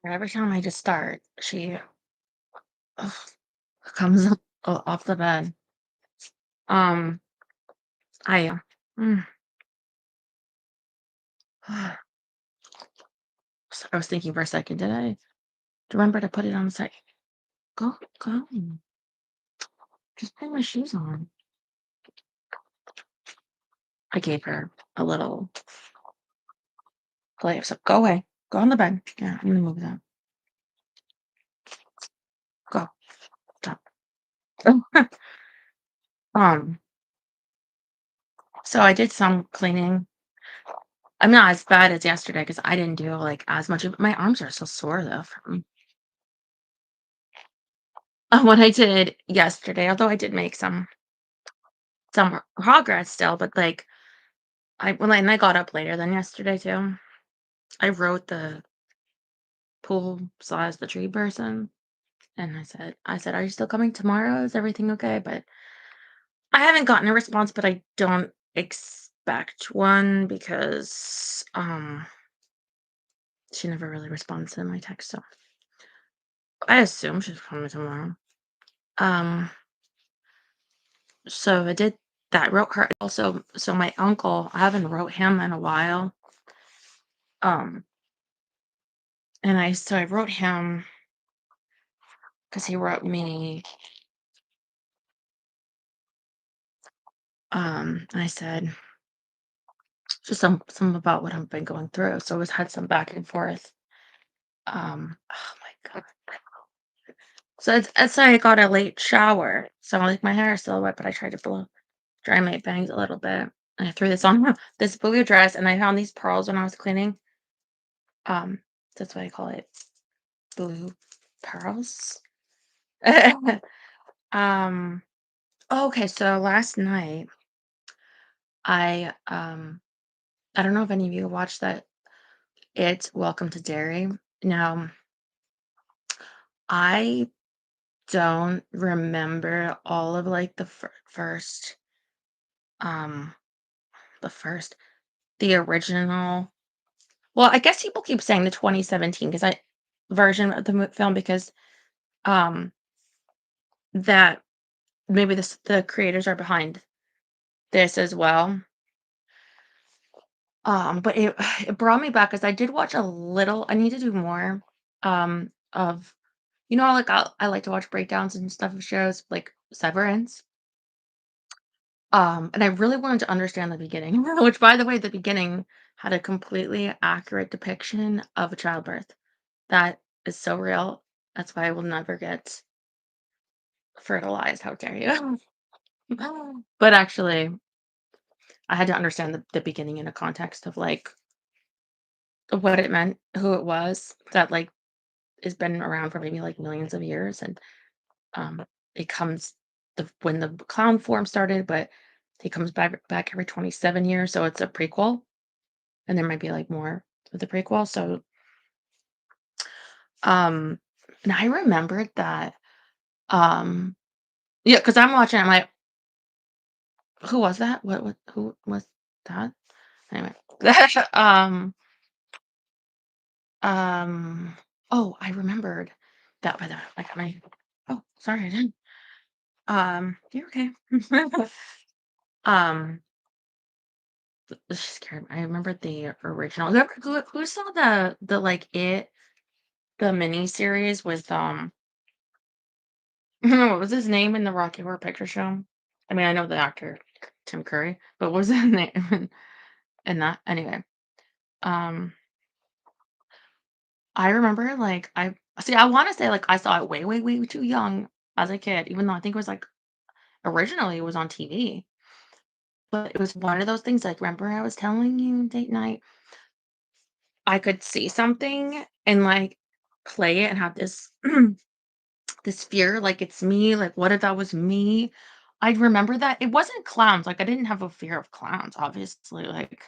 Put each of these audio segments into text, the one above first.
Every time I just start, she ugh, comes up off the bed. Um, I mm, so I was thinking for a second, did I remember to put it on the side? Go. Just put my shoes on. I gave her a little play. So go away. Go on the bed. Yeah, I'm gonna move that. Go. Stop. um, so I did some cleaning. I'm not as bad as yesterday because I didn't do like as much of my arms are so sore though from what I did yesterday, although I did make some progress still, but like I got up later than yesterday too. I wrote the pool slash the tree person and I said, "Are you still coming tomorrow? Is everything okay?" But I haven't gotten a response, but I don't expect one because she never really responds to my text, so I assume she's coming tomorrow. Um so I did that, wrote her also. So my uncle, I haven't wrote him in a while. Um I wrote him because he wrote me. I said just some about what I've been going through. So it had some back and forth. Oh my god. So it's I got a late shower. So like my hair is still wet, but I tried to blow dry my bangs a little bit. And I threw this on this blue dress and I found these pearls when I was cleaning. Um, that's why I call it blue pearls. um okay, so last night I don't know if any of you watched that. It's Welcome to Derry. Now, I don't remember all of like um, the first, the original. Well, I guess people keep saying the 2017 because I version of the film because um that maybe the creators are behind this as well. But it it brought me back because I did watch a little. I need to do more of like I like to watch breakdowns and stuff of shows like Severance. And I really wanted to understand the beginning, which by the way, the beginning had a completely accurate depiction of a childbirth. That is so real. That's why I will never get fertilized. How dare you? But actually, I had to understand the beginning in a context of like what it meant, who it was that like has been around for maybe like millions of years, and um, it comes when the clown form started, but he comes back every 27 years, so it's a prequel, and there might be like more with the prequel. So, um, and I remembered that, yeah, because I'm watching. I'm like, who was that? Who was that? Anyway, um, um, oh, I remembered that by the I got my. Oh, sorry, I didn't. You're okay. um, This scared me. I remember the original. Who saw the like the mini series with what was his name in the Rocky Horror Picture Show? I mean, I know the actor Tim Curry, but what was his name in that anyway? Um, I remember like I see. I want to say like I saw it way too young as a kid, even though I think it was like originally it was on TV. But it was one of those things. Like remember I was telling you date night. I could see something and like play it and have this this fear, like it's me, like what if that was me? I remember that it wasn't clowns. Like I didn't have a fear of clowns, obviously. Like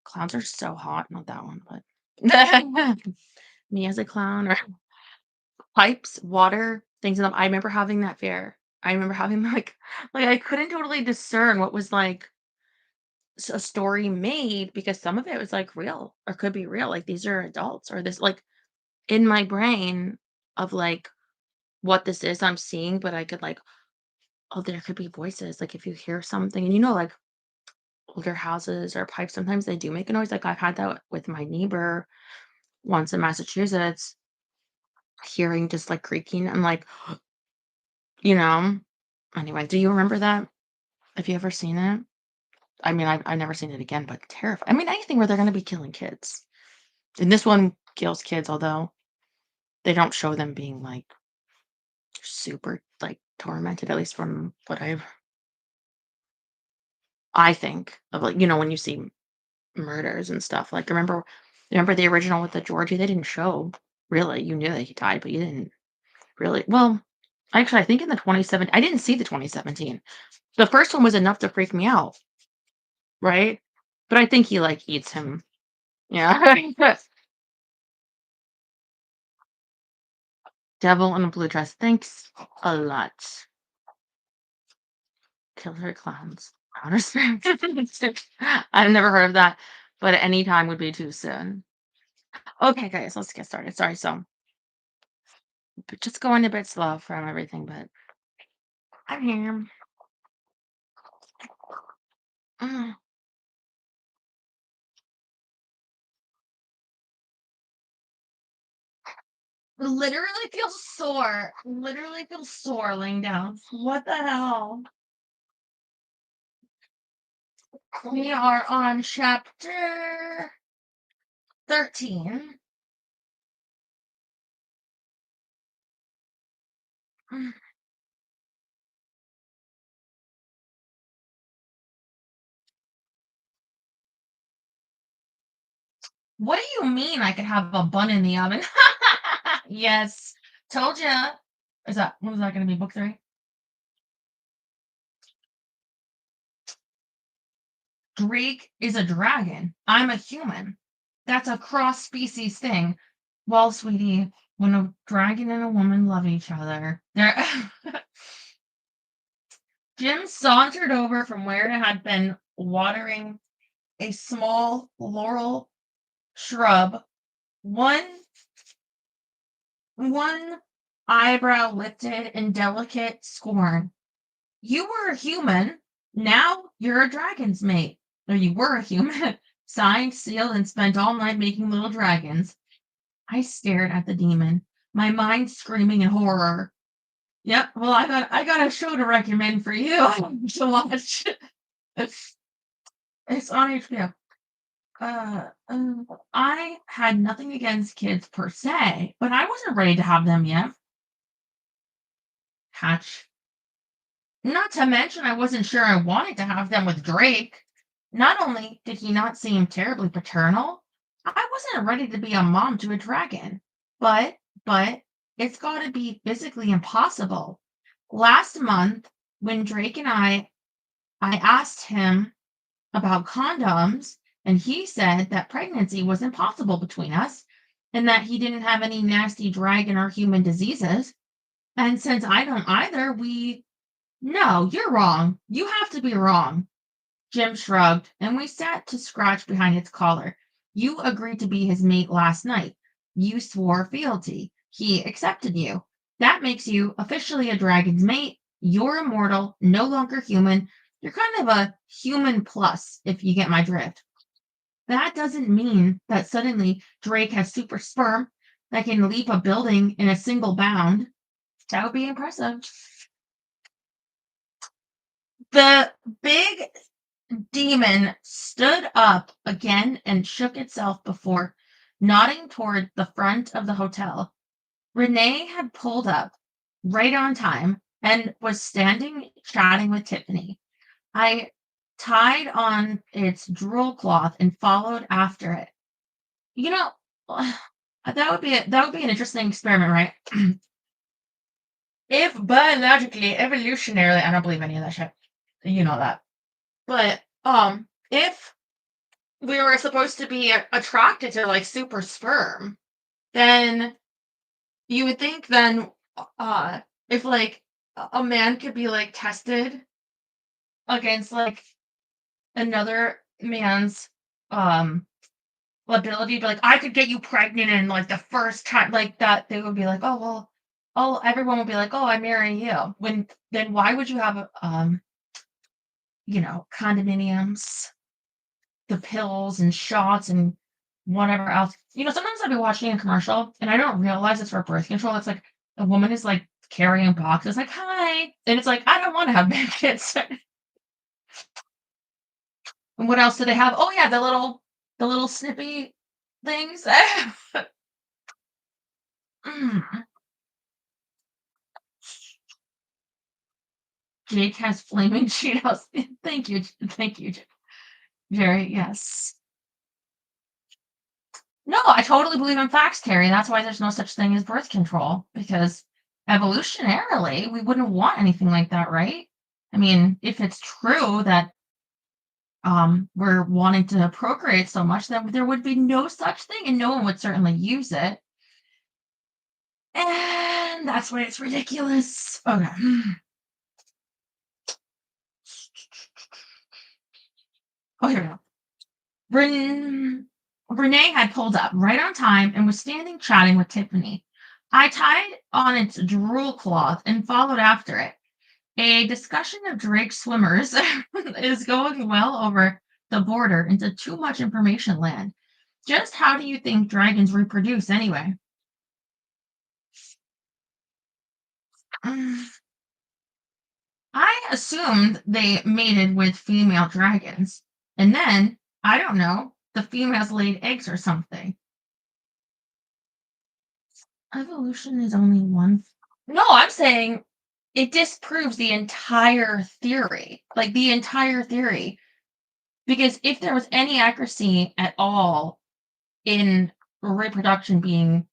clowns are so hot, not that one, but me as a clown or pipes, water, things in them. I remember having that fear. I remember having like I couldn't totally discern what was like a story made because some of it was like real or could be real. Like these are adults or this like in my brain of like what this is I'm seeing, but I could like, oh, there could be voices. Like if you hear something and like older houses or pipes, sometimes they do make a noise. Like I've had that with my neighbor once in Massachusetts, hearing just like creaking. I'm like, you know. Anyway, do you remember that? Have you ever seen it? I mean, I've never seen it again, but terrifying. I mean, anything where they're gonna be killing kids. And this one kills kids, although they don't show them being like super like tormented, at least from what I think of like, when you see murders and stuff. Like remember the original with the Georgie? They didn't show really. You knew that he died, but you didn't really. Well, actually, I think in the 2017, I didn't see the 2017. The first one was enough to freak me out, right? But I think he like eats him. Yeah. Devil in a blue dress. Thanks a lot. Killer clowns. Outer spirits. I've never heard of that, but any time would be too soon. Okay, guys, let's get started. Sorry, so just going a bit slow from everything, but I'm here. Mm. Literally feel sore. Literally feel sore laying down. What the hell? We are on chapter 13. Mm. What do you mean I could have a bun in the oven? Yes. Told ya. What is that going to be? Book 3? Drake is a dragon. I'm a human. That's a cross species thing. Well, sweetie, when a dragon and a woman love each other, they're. Jim sauntered over from where it had been watering a small laurel shrub, one one eyebrow lifted in delicate scorn. You were a human. Now you're a dragon's mate. Or you were a human. Signed, sealed, and spent all night making little dragons. I stared at the demon, my mind screaming in horror. Yep, well I got a show to recommend for you to watch. It's it's on HBO. I had nothing against kids per se, but I wasn't ready to have them yet. Hatch. Not to mention, I wasn't sure I wanted to have them with Drake. Not only did he not seem terribly paternal, I wasn't ready to be a mom to a dragon. But it's got to be physically impossible. Last month, when Drake and I asked him about condoms, and he said that pregnancy was impossible between us, and that he didn't have any nasty dragon or human diseases. And since I don't either, no, you're wrong. You have to be wrong. Jim shrugged, and we sat to scratch behind its collar. You agreed to be his mate last night. You swore fealty. He accepted you. That makes you officially a dragon's mate. You're immortal, no longer human. You're kind of a human plus, if you get my drift. That doesn't mean that suddenly Drake has super sperm that can leap a building in a single bound. That would be impressive. The big demon stood up again and shook itself before nodding toward the front of the hotel. Renee had pulled up right on time and was standing chatting with Tiffany. I tied on its drool cloth and followed after it. You know, that would be an interesting experiment, right? If biologically, evolutionarily, I don't believe any of that shit. You know that. But if we were supposed to be attracted to like super sperm, then you would think then if like a man could be like tested against like another man's um ability to be like, I could get you pregnant in like the first time, like that, they would be like, oh well, oh everyone would be like, oh, I'm marrying you. When then why would you have condominiums, the pills and shots and whatever else? Sometimes I'll be watching a commercial and I don't realize it's for birth control. It's like a woman is like carrying boxes, like, hi. And it's like, I don't want to have big kids. And what else do they have? Oh yeah, the little snippy things. Mm. Jake has flaming Cheetos. Thank you. Thank you, Jerry. Yes. No, I totally believe in facts, Carrie. That's why there's no such thing as birth control, because evolutionarily, we wouldn't want anything like that, right? I mean, if it's true that we're wanting to procreate so much, then there would be no such thing, and no one would certainly use it. And that's why it's ridiculous. Okay. Oh, here we go. Renee had pulled up right on time and was standing chatting with Tiffany. I tied on its drool cloth and followed after it. A discussion of Drake swimmers is going well over the border into too much information land. Just how do you think dragons reproduce anyway? Mm, I assumed they mated with female dragons. And then, I don't know, the females laid eggs or something. Evolution is only one. No, I'm saying it disproves the entire theory. Like the entire theory. Because if there was any accuracy at all in reproduction being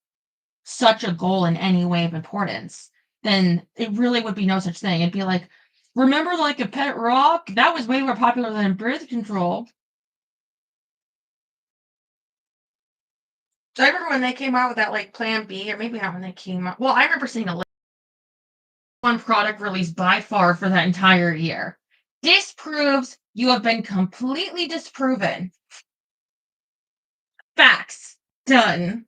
such a goal in any way of importance, then it really would be no such thing. It'd be like, remember like a pet rock? That was way more popular than birth control. So I remember when they came out with that like Plan B, or maybe not when they came out. Well, I remember seeing a one product released by far for that entire year. Disproves you have been completely disproven. Facts. Done.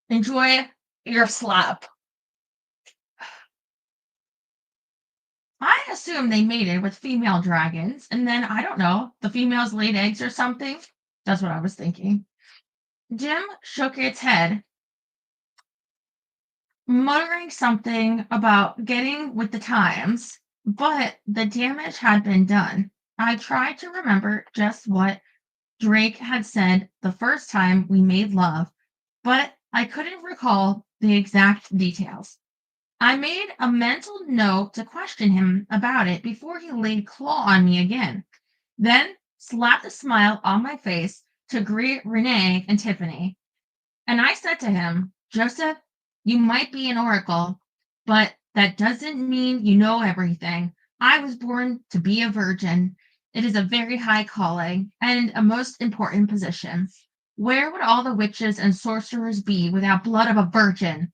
Enjoy your slap. I assume they mated with female dragons, and then I don't know, the females laid eggs or something. That's what I was thinking. Jim shook its head, muttering something about getting with the times, but the damage had been done. I tried to remember just what Drake had said the first time we made love, but I couldn't recall the exact details. I made a mental note to question him about it before he laid claw on me again, then slapped a smile on my face to greet Renee and Tiffany. And I said to him, Joseph, you might be an oracle, but that doesn't mean you know everything. I was born to be a virgin. It is a very high calling and a most important position. Where would all the witches and sorcerers be without blood of a virgin?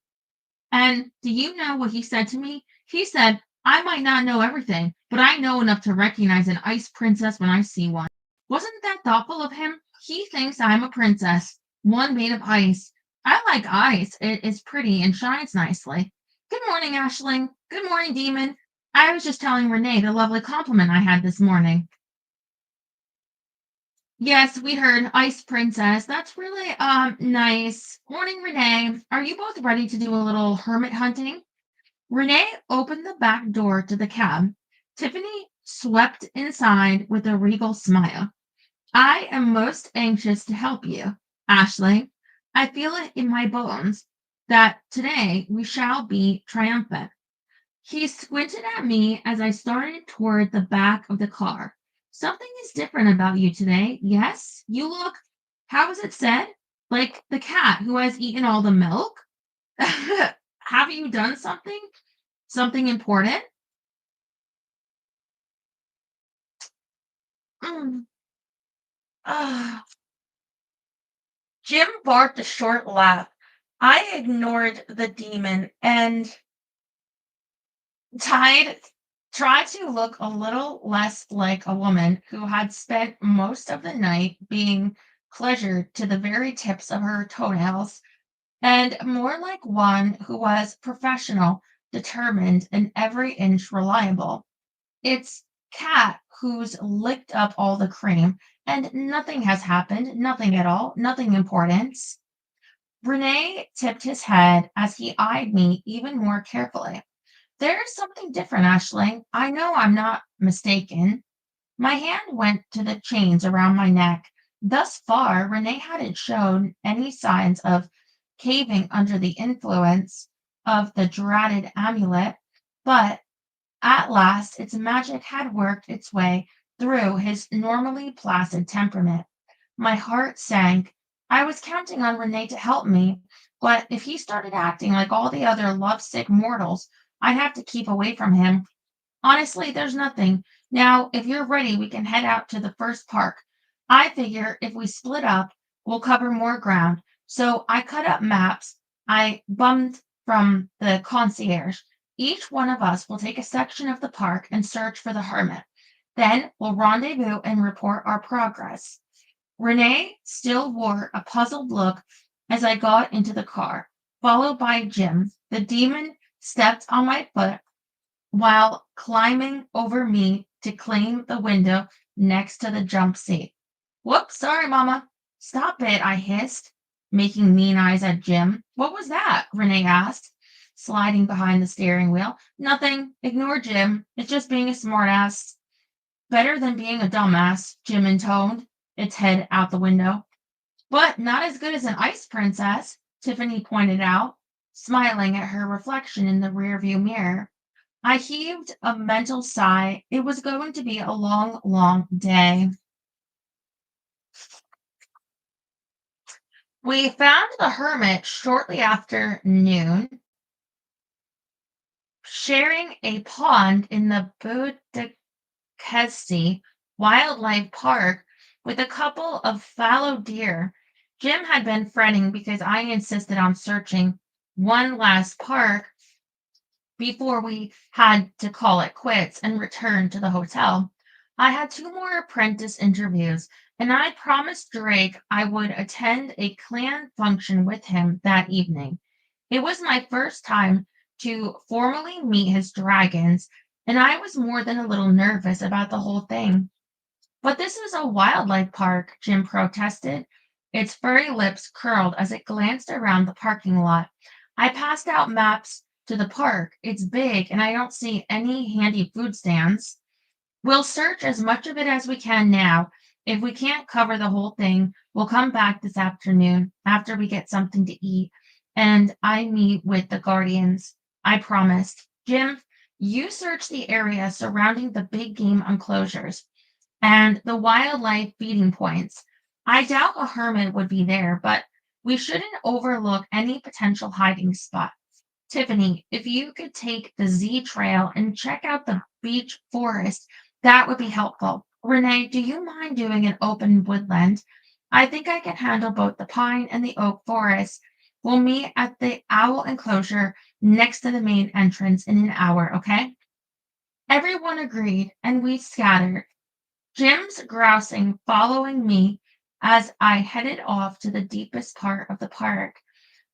And do you know what he said to me? He said, I might not know everything, but I know enough to recognize an ice princess when I see one. Wasn't that thoughtful of him? He thinks I'm a princess, one made of ice. I like ice. It is pretty and shines nicely. Good morning, Ashling. Good morning, Demon. I was just telling Renee the lovely compliment I had this morning. Yes, we heard Ice Princess. That's really nice. Morning, Renee. Are you both ready to do a little hermit hunting? Renee opened the back door to the cab. Tiffany swept inside with a regal smile. I am most anxious to help you, Ashley. I feel it in my bones that today we shall be triumphant. He squinted at me as I started toward the back of the car. Something is different about you today. Yes, you look, how is it said? Like the cat who has eaten all the milk? Have you done something? Something important? Mm. Ah. Jim barked a short laugh. I ignored the demon and tied Try to look a little less like a woman who had spent most of the night being pleasured to the very tips of her toenails, and more like one who was professional, determined, and every inch reliable. It's cat who's licked up all the cream, and nothing has happened, nothing at all, nothing important. Renee tipped his head as he eyed me even more carefully. There's something different, Ashley. I know I'm not mistaken. My hand went to the chains around my neck. Thus far, Renee hadn't shown any signs of caving under the influence of the dreaded amulet, but at last its magic had worked its way through his normally placid temperament. My heart sank. I was counting on Renee to help me, but if he started acting like all the other lovesick mortals, I'd have to keep away from him. Honestly, there's nothing. Now, if you're ready, we can head out to the first park. I figure if we split up, we'll cover more ground. So I cut up maps I bummed from the concierge. Each one of us will take a section of the park and search for the hermit. Then we'll rendezvous and report our progress. Renee still wore a puzzled look as I got into the car, followed by Jim. The demon stepped on my foot while climbing over me to claim the window next to the jump seat. Whoops, sorry, Mama. Stop it, I hissed, making mean eyes at Jim. What was that? Renee asked, sliding behind the steering wheel. Nothing. Ignore Jim. It's just being a smartass. Better than being a dumbass, Jim intoned, its head out the window. But not as good as an ice princess, Tiffany pointed out, smiling at her reflection in the rearview mirror. I heaved a mental sigh. It was going to be a long, long day. We found the hermit shortly after noon, sharing a pond in the Budapesti Wildlife Park with a couple of fallow deer. Jim had been fretting because I insisted on searching one last park before we had to call it quits and return to the hotel. I had two more apprentice interviews, and I promised Drake I would attend a clan function with him that evening. It was my first time to formally meet his dragons, and I was more than a little nervous about the whole thing. But this is a wildlife park, Jim protested. Its furry lips curled as it glanced around the parking lot. I passed out maps to the park. It's big, and I don't see any handy food stands. We'll search as much of it as we can now. If we can't cover the whole thing, we'll come back this afternoon after we get something to eat, and I meet with the guardians. I promised. Jim, you search the area surrounding the big game enclosures and the wildlife feeding points. I doubt a hermit would be there, but we shouldn't overlook any potential hiding spot. Tiffany, if you could take the Z trail and check out the beech forest, that would be helpful. Renee, do you mind doing an open woodland? I think I can handle both the pine and the oak forest. We'll meet at the owl enclosure next to the main entrance in an hour, okay? Everyone agreed, and we scattered. Jim's grousing following me as I headed off to the deepest part of the park.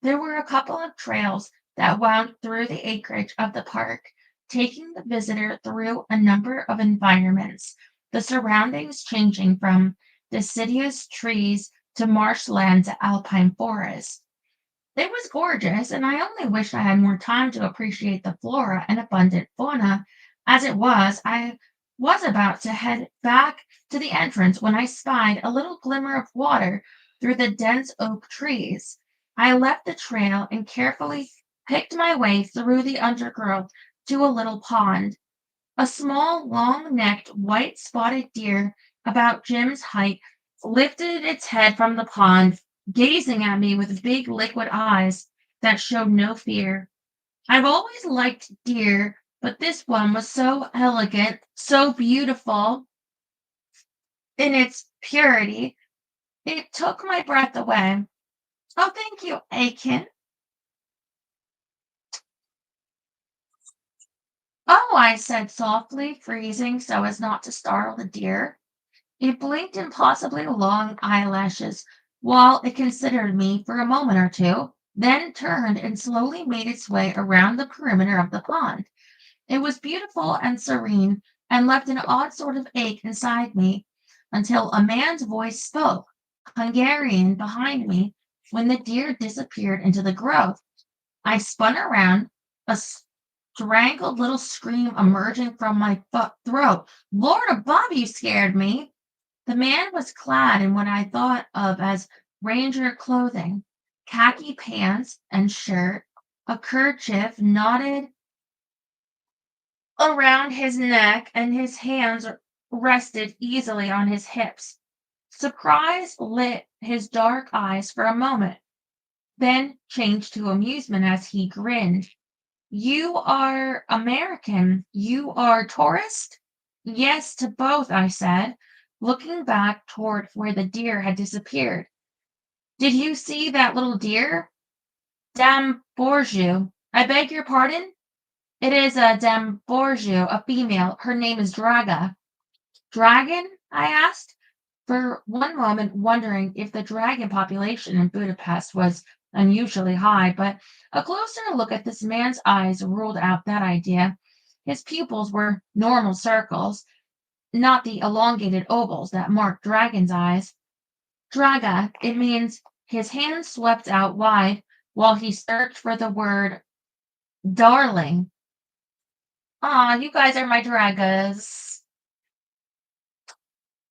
There were a couple of trails that wound through the acreage of the park, taking the visitor through a number of environments, the surroundings changing from deciduous trees to marshland to alpine forest. It was gorgeous, and I only wish I had more time to appreciate the flora and abundant fauna. As it was, I was about to head back to the entrance when I spied a little glimmer of water through the dense oak trees. I left the trail and carefully picked my way through the undergrowth to a little pond. A small, long necked, white spotted deer about Jim's height lifted its head from the pond, gazing at me with big liquid eyes that showed no fear. I've always liked deer, but this one was so elegant, so beautiful in its purity, it took my breath away. Oh, thank you, Aiken. Oh, I said softly, freezing so as not to startle the deer. It blinked impossibly long eyelashes while it considered me for a moment or two, then turned and slowly made its way around the perimeter of the pond. It was beautiful and serene, and left an odd sort of ache inside me until a man's voice spoke, Hungarian, behind me, when the deer disappeared into the grove. I spun around, a strangled little scream emerging from my throat. Lord above, you scared me. The man was clad in what I thought of as ranger clothing, khaki pants and shirt, a kerchief knotted around his neck, and his hands rested easily on his hips. Surprise lit his dark eyes for a moment, then changed to amusement as he grinned. You are American. You are tourist? Yes, to both, I said, looking back toward where the deer had disappeared. Did you see that little deer? Dame Bourgeois. I beg your pardon? It is a Dame Bourgeois, a female. Her name is Draga. Dragon? I asked, for one moment wondering if the dragon population in Budapest was unusually high, but a closer look at this man's eyes ruled out that idea. His pupils were normal circles, not the elongated ovals that marked dragon's eyes. Draga, it means his hands swept out wide while he searched for the word darling. Aw, you guys are my dragas.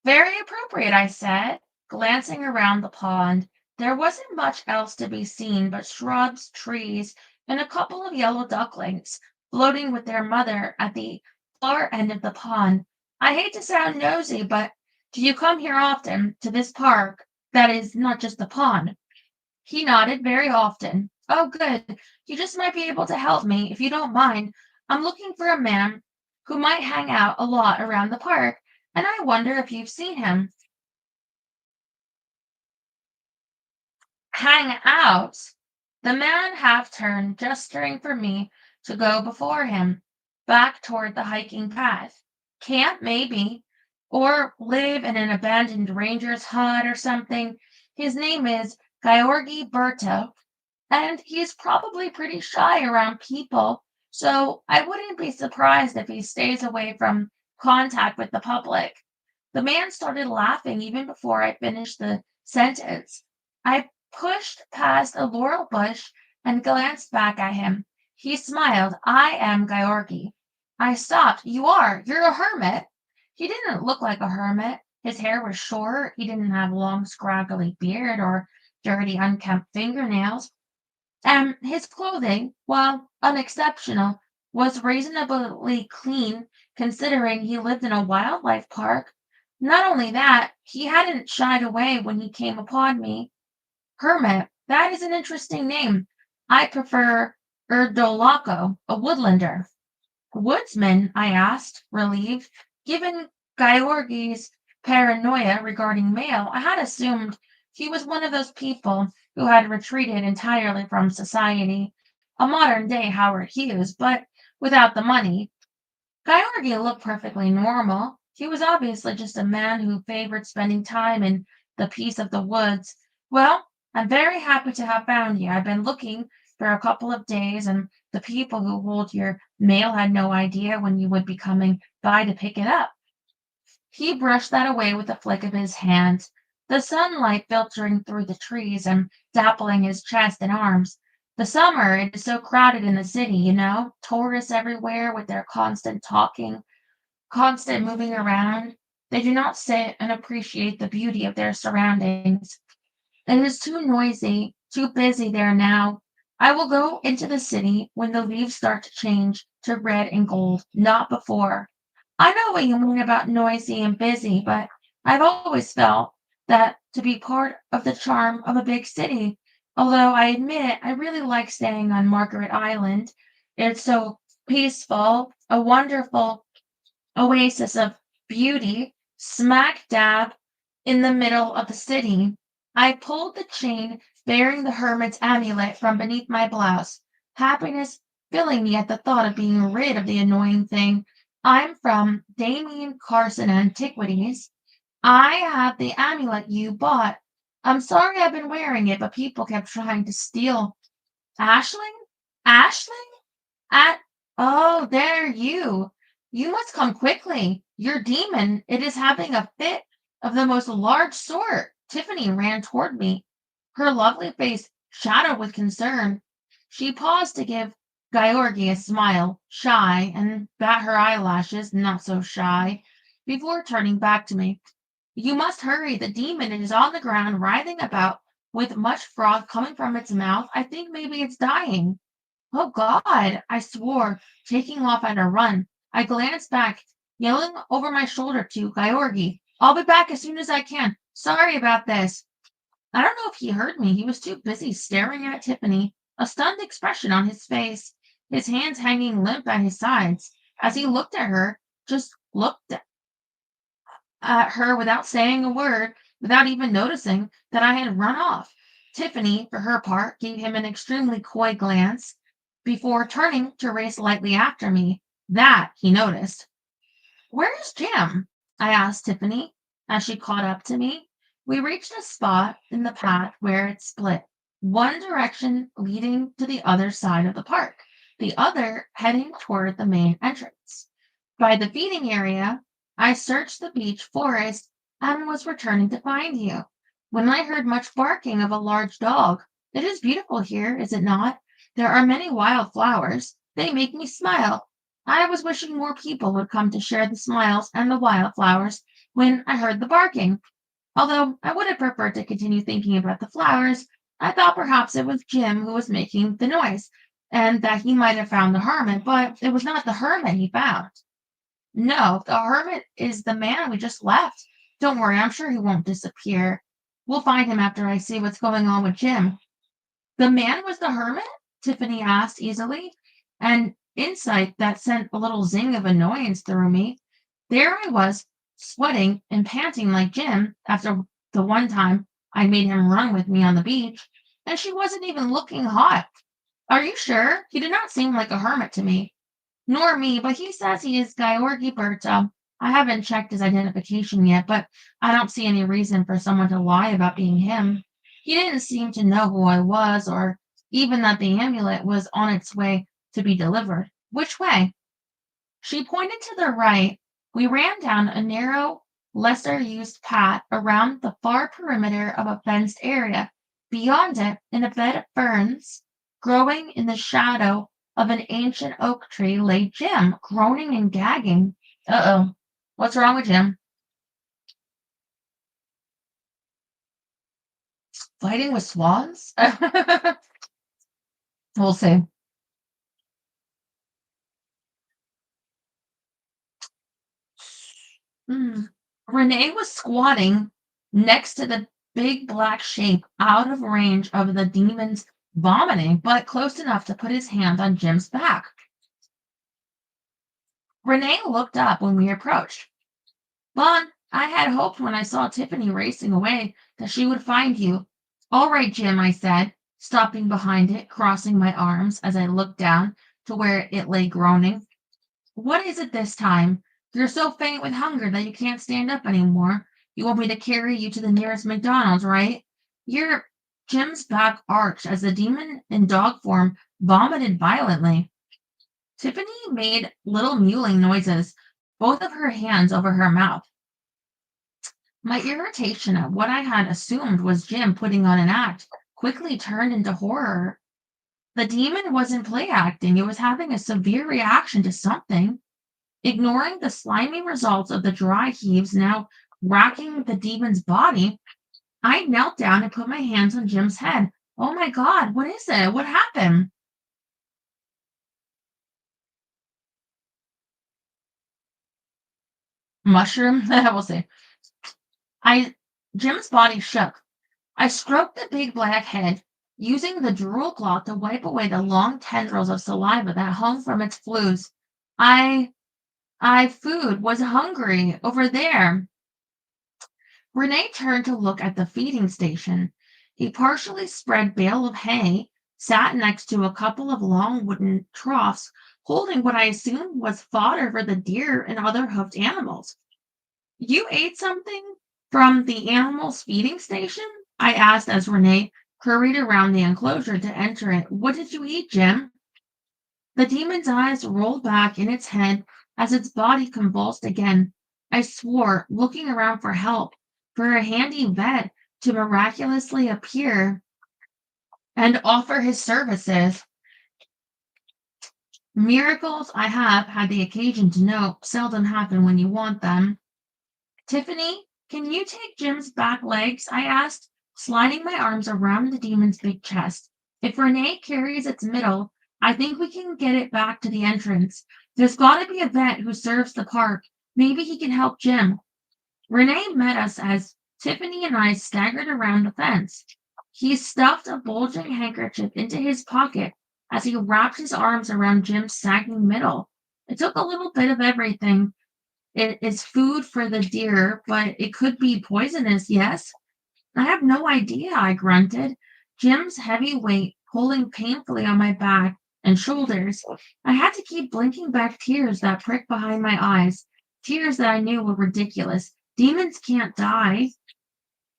Very appropriate, I said, glancing around the pond. There wasn't much else to be seen but shrubs, trees, and a couple of yellow ducklings floating with their mother at the far end of the pond. I hate to sound nosy, but do you come here often, to this park? That is, not just the pond. He nodded. Very often. Oh, good. You just might be able to help me, if you don't mind. I'm looking for a man who might hang out a lot around the park, and I wonder if you've seen him. Hang out? The man half turned, gesturing for me to go before him, back toward the hiking path. Camp, maybe, or live in an abandoned ranger's hut or something. His name is Georgi Berto, and he's probably pretty shy around people, so I wouldn't be surprised if he stays away from contact with the public. The man started laughing even before I finished the sentence. I pushed past a laurel bush and glanced back at him. He smiled. I am Georgi. I stopped. You are. You're a hermit. He didn't look like a hermit. His hair was short. He didn't have long, scraggly beard or dirty, unkempt fingernails. And his clothing, while unexceptional, was reasonably clean considering he lived in a wildlife park. Not only that, he hadn't shied away when he came upon me. Hermit, that is an interesting name. I prefer Erdolaco, a woodlander. Woodsman? I asked, relieved. Given Georgi's paranoia regarding mail, I had assumed he was one of those people who had retreated entirely from society, a modern day Howard Hughes, but without the money. Georgi looked perfectly normal. He was obviously just a man who favored spending time in the peace of the woods. Well, I'm very happy to have found you. I've been looking for a couple of days, and the people who hold your mail had no idea when you would be coming by to pick it up. He brushed that away with a flick of his hand, the sunlight filtering through the trees and dappling his chest and arms. The summer, it is so crowded in the city, tourists everywhere with their constant talking, constant moving around. They do not sit and appreciate the beauty of their surroundings. It is too noisy, too busy there now. I will go into the city when the leaves start to change to red and gold, not before. I know what you mean about noisy and busy, but I've always felt that to be part of the charm of a big city. Although I admit I really like staying on Margaret Island. It's so peaceful, a wonderful oasis of beauty, smack dab in the middle of the city. I pulled the chain bearing the hermit's amulet from beneath my blouse. Happiness filling me at the thought of being rid of the annoying thing. I'm from Damien Carson Antiquities. I have the amulet you bought. I'm sorry I've been wearing it, but people kept trying to steal. Ashling? Ashling? At oh, there you. You must come quickly. Your demon, it is having a fit of the most large sort. Tiffany ran toward me, her lovely face shadowed with concern. She paused to give Georgie a smile, shy, and bat her eyelashes, not so shy, before turning back to me. You must hurry. The demon is on the ground, writhing about, with much froth coming from its mouth. I think maybe it's dying. Oh God, I swore, taking off at a run. I glanced back, yelling over my shoulder to Georgi, I'll be back as soon as I can. Sorry about this. I don't know if he heard me. He was too busy staring at Tiffany, a stunned expression on his face, his hands hanging limp at his sides. As he looked at her, just looked at her without saying a word, without even noticing that I had run off. Tiffany, for her part, gave him an extremely coy glance before turning to race lightly after me. That he noticed. Where's Jim? I asked Tiffany as she caught up to me. We reached a spot in the path where it split, one direction leading to the other side of the park, the other heading toward the main entrance. By the feeding area, I searched the beech forest and was returning to find you when I heard much barking of a large dog. It is beautiful here, is it not? There are many wild flowers. They make me smile. I was wishing more people would come to share the smiles and the wildflowers when I heard the barking. Although I would have preferred to continue thinking about the flowers, I thought perhaps it was Jim who was making the noise, and that he might have found the hermit, but it was not the hermit he found. No, the hermit is the man we just left. Don't worry, I'm sure he won't disappear. We'll find him after I see what's going on with Jim. The man was the hermit? Tiffany asked easily, an insight that sent a little zing of annoyance through me. There I was, sweating and panting like Jim after the one time I made him run with me on the beach, and she wasn't even looking hot. Are you sure? He did not seem like a hermit to me. Nor me, but he says he is Georgi Berta. I haven't checked his identification yet, but I don't see any reason for someone to lie about being him. He didn't seem to know who I was, or even that the amulet was on its way to be delivered. Which way? She pointed to the right. We ran down a narrow, lesser used path around the far perimeter of a fenced area. Beyond it, in a bed of ferns, growing in the shadow of an ancient oak tree, lay Jim, groaning and gagging. Uh-oh. What's wrong with Jim? Fighting with swans? We'll see. Hmm. Renee was squatting next to the big black shape out of range of the demon's vomiting, but close enough to put his hand on Jim's back. Renee looked up when we approached. Bon, I had hoped when I saw Tiffany racing away that she would find you. All right, Jim, I said, stopping behind it, crossing my arms as I looked down to where it lay groaning. What is it this time? You're so faint with hunger that you can't stand up anymore. You want me to carry you to the nearest McDonald's, right? Your Jim's back arched as the demon in dog form vomited violently. Tiffany made little mewling noises, both of her hands over her mouth. My irritation at what I had assumed was Jim putting on an act quickly turned into horror. The demon wasn't play acting, it was having a severe reaction to something. Ignoring the slimy results of the dry heaves now racking the demon's body, I knelt down and put my hands on Jim's head. Oh my God, what is it? What happened? Mushroom? We'll see. I Jim's body shook. I stroked the big black head, using the drool cloth to wipe away the long tendrils of saliva that hung from its flews. I food was hungry over there. Renee turned to look at the feeding station. A partially spread bale of hay sat next to a couple of long wooden troughs, holding what I assumed was fodder for the deer and other hoofed animals. You ate something from the animals' feeding station? I asked as Renee hurried around the enclosure to enter it. What did you eat, Jim? The demon's eyes rolled back in its head as its body convulsed again. I swore, looking around for help, for a handy vet to miraculously appear and offer his services. Miracles, I have had the occasion to know, seldom happen when you want them. Tiffany, can you take Jim's back legs? I asked, sliding my arms around the demon's big chest. If Renee carries its middle, I think we can get it back to the entrance. There's got to be a vet who serves the park. Maybe he can help Jim. Renee met us as Tiffany and I staggered around the fence. He stuffed a bulging handkerchief into his pocket as he wrapped his arms around Jim's sagging middle. It took a little bit of everything. It is food for the deer, but it could be poisonous, yes? I have no idea, I grunted. Jim's heavy weight pulling painfully on my back and shoulders. I had to keep blinking back tears that pricked behind my eyes, tears that I knew were ridiculous. Demons can't die.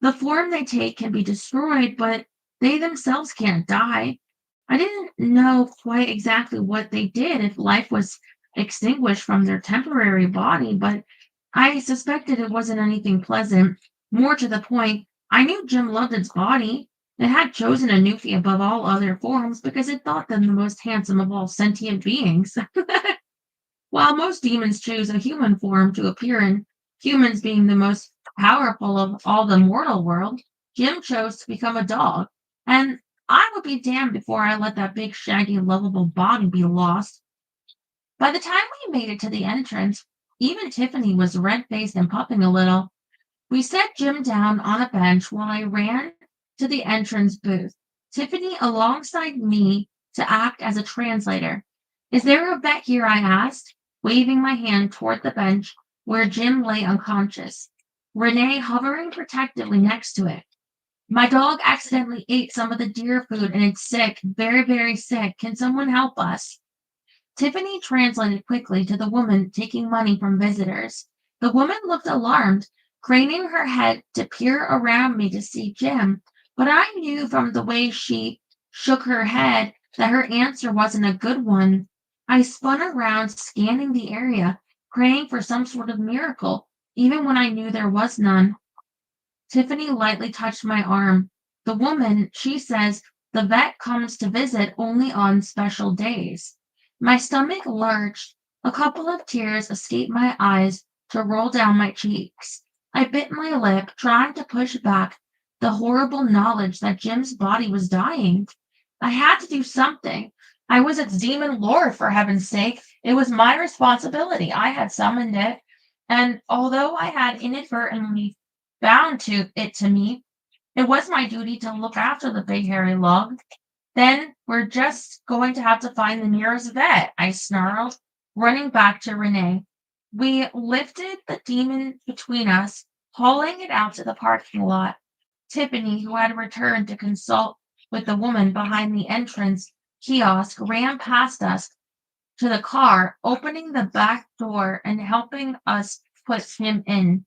The form they take can be destroyed, but they themselves can't die. I didn't know quite exactly what they did if life was extinguished from their temporary body, but I suspected it wasn't anything pleasant. More to the point, I knew Jim loved its body. It had chosen a Newfie above all other forms because it thought them the most handsome of all sentient beings. While most demons choose a human form to appear in, humans being the most powerful of all the mortal world, Jim chose to become a dog. And I would be damned before I let that big, shaggy, lovable body be lost. By the time we made it to the entrance, even Tiffany was red-faced and puffing a little. We set Jim down on a bench while I ran to the entrance booth, Tiffany alongside me to act as a translator. Is there a vet here? I asked, waving my hand toward the bench where Jim lay unconscious, Renee hovering protectively next to it. My dog accidentally ate some of the deer food and it's sick, very, very sick. Can someone help us? Tiffany translated quickly to the woman taking money from visitors. The woman looked alarmed, craning her head to peer around me to see Jim, but I knew from the way she shook her head that her answer wasn't a good one. I spun around, scanning the area, praying for some sort of miracle, even when I knew there was none. Tiffany lightly touched my arm. The woman, she says, the vet comes to visit only on special days. My stomach lurched. A couple of tears escaped my eyes to roll down my cheeks. I bit my lip, trying to push back the horrible knowledge that Jim's body was dying. I had to do something. I was its demon lord, for heaven's sake. It was my responsibility. I had summoned it. And although I had inadvertently bound to me, it was my duty to look after the big hairy lug. Then we're just going to have to find the nearest vet, I snarled, running back to Renee. We lifted the demon between us, hauling it out to the parking lot. Tiffany, who had returned to consult with the woman behind the entrance kiosk, ran past us to the car, opening the back door and helping us put him in.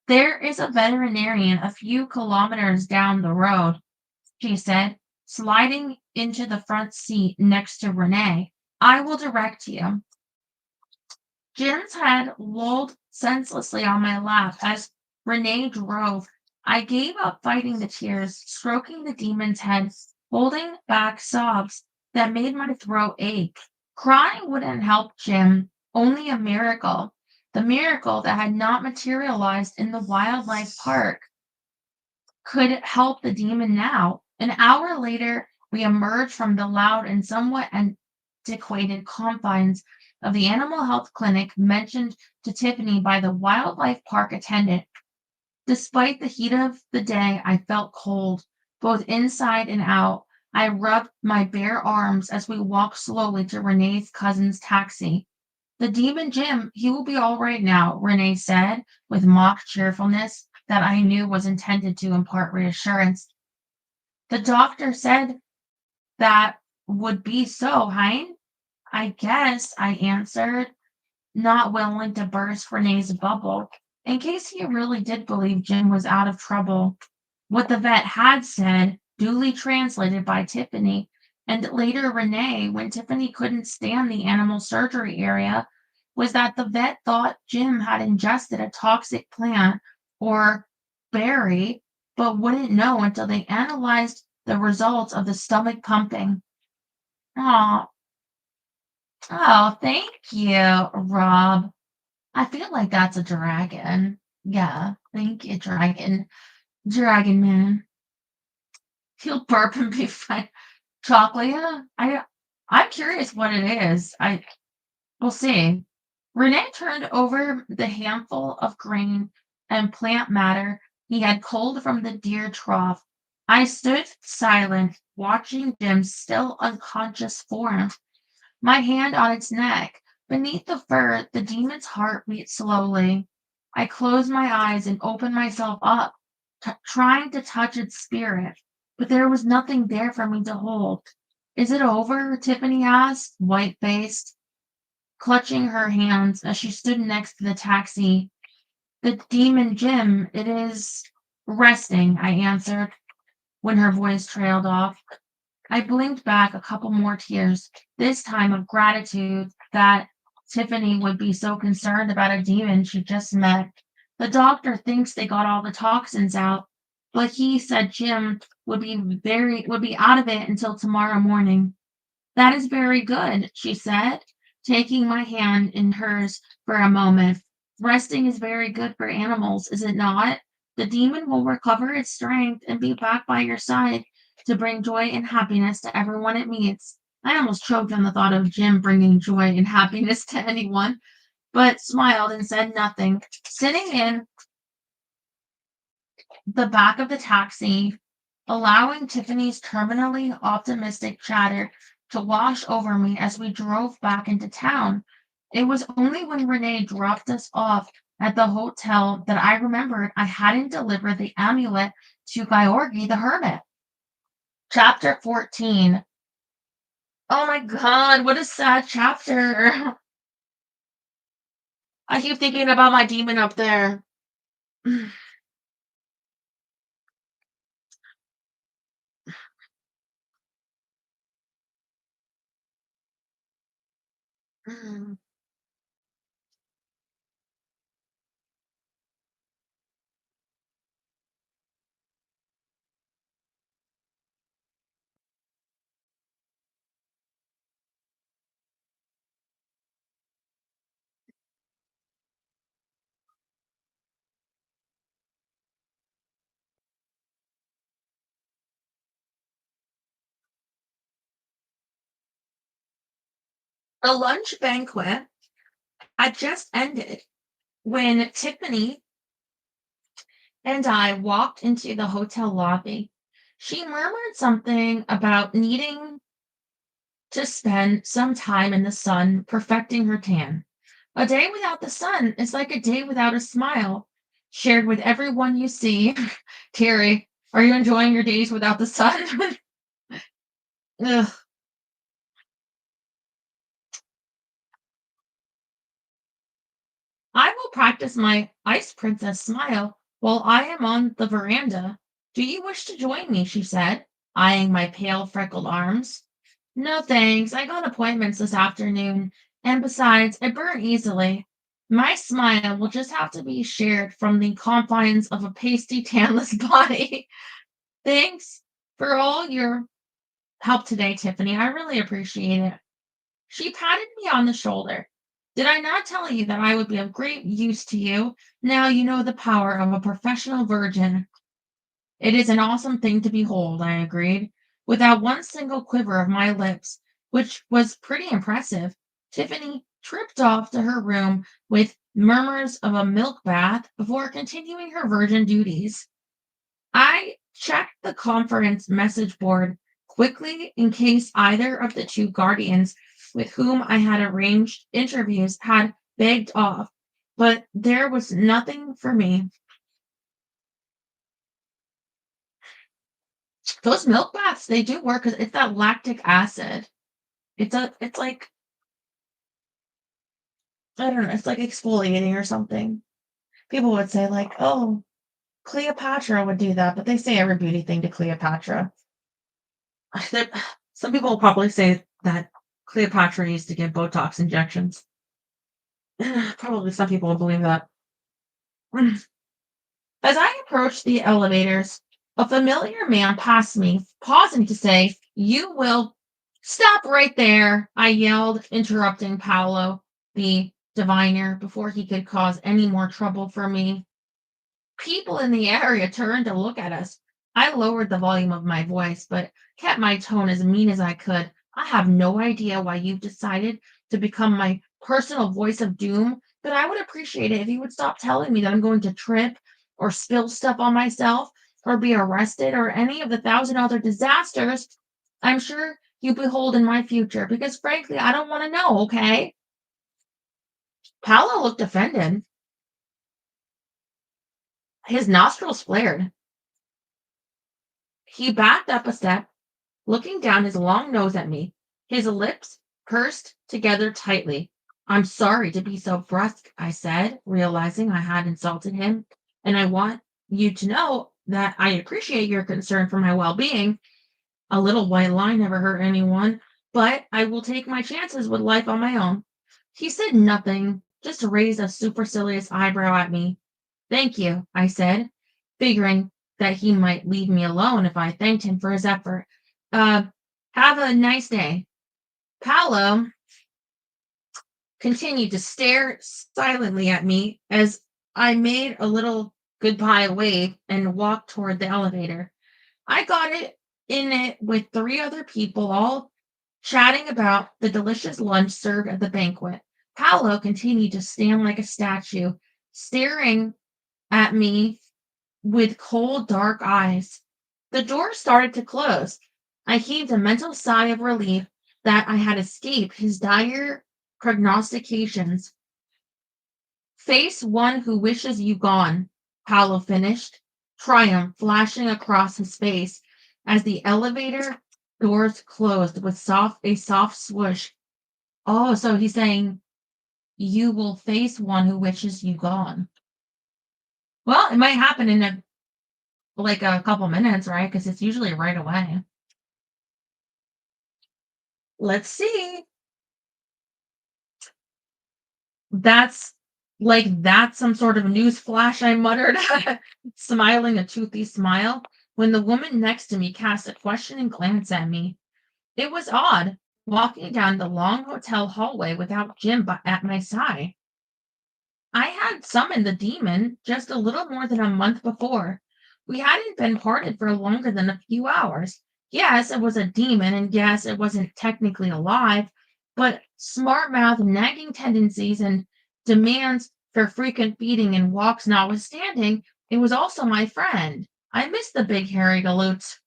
There is a veterinarian a few kilometers down the road, she said, sliding into the front seat next to Renee. I will direct you. Jim's head lolled senselessly on my lap as Renee drove. I gave up fighting the tears, stroking the demon's head, holding back sobs that made my throat ache. Crying wouldn't help Jim, only a miracle. The miracle that had not materialized in the wildlife park could help the demon now. An hour later, we emerged from the loud and somewhat antiquated confines of the animal health clinic mentioned to Tiffany by the wildlife park attendant. Despite the heat of the day, I felt cold, both inside and out. I rubbed my bare arms as we walked slowly to Renee's cousin's taxi. The demon Jim, he will be all right now, Renee said, with mock cheerfulness that I knew was intended to impart reassurance. The doctor said that would be so, hein? I guess, I answered, not willing to burst Renee's bubble, in case he really did believe Jim was out of trouble. What the vet had said, duly translated by Tiffany, and later Renee, when Tiffany couldn't stand the animal surgery area, was that the vet thought Jim had ingested a toxic plant or berry, but wouldn't know until they analyzed the results of the stomach pumping. Oh, oh, thank you, Rob. I feel like that's a dragon. Yeah, thank you, dragon. Dragon man. He'll burp and be fine. Chocolate, yeah. I'm curious what it is. We'll see. Renee turned over the handful of grain and plant matter he had culled from the deer trough. I stood silent, watching Jim's still unconscious form, my hand on its neck. Beneath the fur, the demon's heart beat slowly. I closed my eyes and opened myself up, trying to touch its spirit, but there was nothing there for me to hold. Is it over? Tiffany asked, white faced, clutching her hands as she stood next to the taxi. The demon Jim, it is resting, I answered when her voice trailed off. I blinked back a couple more tears, this time of gratitude that Tiffany would be so concerned about a demon she just met. The doctor thinks they got all the toxins out, but he said Jim would be out of it until tomorrow morning. That is very good, she said, taking my hand in hers for a moment. Resting is very good for animals, is it not? The demon will recover its strength and be back by your side to bring joy and happiness to everyone it meets. I almost choked on the thought of Jim bringing joy and happiness to anyone, but smiled and said nothing. Sitting in the back of the taxi, allowing Tiffany's terminally optimistic chatter to wash over me as we drove back into town. It was only when Renee dropped us off at the hotel that I remembered I hadn't delivered the amulet to Georgi the hermit. Chapter 14. Oh my god, what a sad chapter. I keep thinking about my demon up there. The lunch banquet had just ended when Tiffany and I walked into the hotel lobby. She murmured something about needing to spend some time in the sun perfecting her tan. A day without the sun is like a day without a smile. Shared with everyone you see. Terry, are you enjoying your days without the sun? Ugh. I will practice my ice princess smile while I am on the veranda. Do you wish to join me? She said, eyeing my pale, freckled arms. No thanks. I got appointments this afternoon, and besides, I burn easily. My smile will just have to be shared from the confines of a pasty, tanless body. Thanks for all your help today, Tiffany. I really appreciate it. She patted me on the shoulder. Did I not tell you that I would be of great use to you? Now you know the power of a professional virgin. It is an awesome thing to behold, I agreed, without one single quiver of my lips, which was pretty impressive. Tiffany tripped off to her room with murmurs of a milk bath before continuing her virgin duties. I checked the conference message board quickly in case either of the two guardians with whom I had arranged interviews had begged off, but there was nothing for me. Those milk baths, they do work because it's that lactic acid. It's like, I don't know, it's like exfoliating or something. People would say like, "Oh, Cleopatra would do that," but they say every beauty thing to Cleopatra. There some people will probably say that Cleopatra used to give Botox injections. Probably some people will believe that. As I approached the elevators, a familiar man passed me, pausing to say, "You will stop right there," I yelled, interrupting Paolo, the diviner, before he could cause any more trouble for me. People in the area turned to look at us. I lowered the volume of my voice, but kept my tone as mean as I could. "I have no idea why you've decided to become my personal voice of doom, but I would appreciate it if you would stop telling me that I'm going to trip or spill stuff on myself or be arrested or any of the thousand other disasters I'm sure you behold in my future, because frankly, I don't want to know, okay?" Paolo looked offended. His nostrils flared. He backed up a step, looking down his long nose at me, his lips pursed together tightly. "I'm sorry to be so brusque," I said, realizing I had insulted him, "and I want you to know that I appreciate your concern for my well being. A little white lie never hurt anyone, but I will take my chances with life on my own." He said nothing, just raised a supercilious eyebrow at me. "Thank you," I said, figuring that he might leave me alone if I thanked him for his effort. Uh, have a nice day." Paolo continued to stare silently at me as I made a little goodbye wave and walked toward the elevator. I got in it with three other people, all chatting about the delicious lunch served at the banquet. Paolo continued to stand like a statue, staring at me with cold, dark eyes. The door started to close. I heaved a mental sigh of relief that I had escaped his dire prognostications. "Face one who wishes you gone," Paolo finished, triumph flashing across his face as the elevator doors closed with a soft swoosh. Oh, so he's saying you will face one who wishes you gone. Well, it might happen in a couple minutes, right? Because it's usually right away. Let's see. That's that's some sort of news flash, I muttered, smiling a toothy smile, when the woman next to me cast a questioning glance at me. It was odd, walking down the long hotel hallway without Jim at my side. I had summoned the demon just a little more than a month before. We hadn't been parted for longer than a few hours. Yes, it was a demon, and yes, it wasn't technically alive, but smart mouth, nagging tendencies, and demands for frequent feeding and walks notwithstanding, it was also my friend. I missed the big hairy galoot.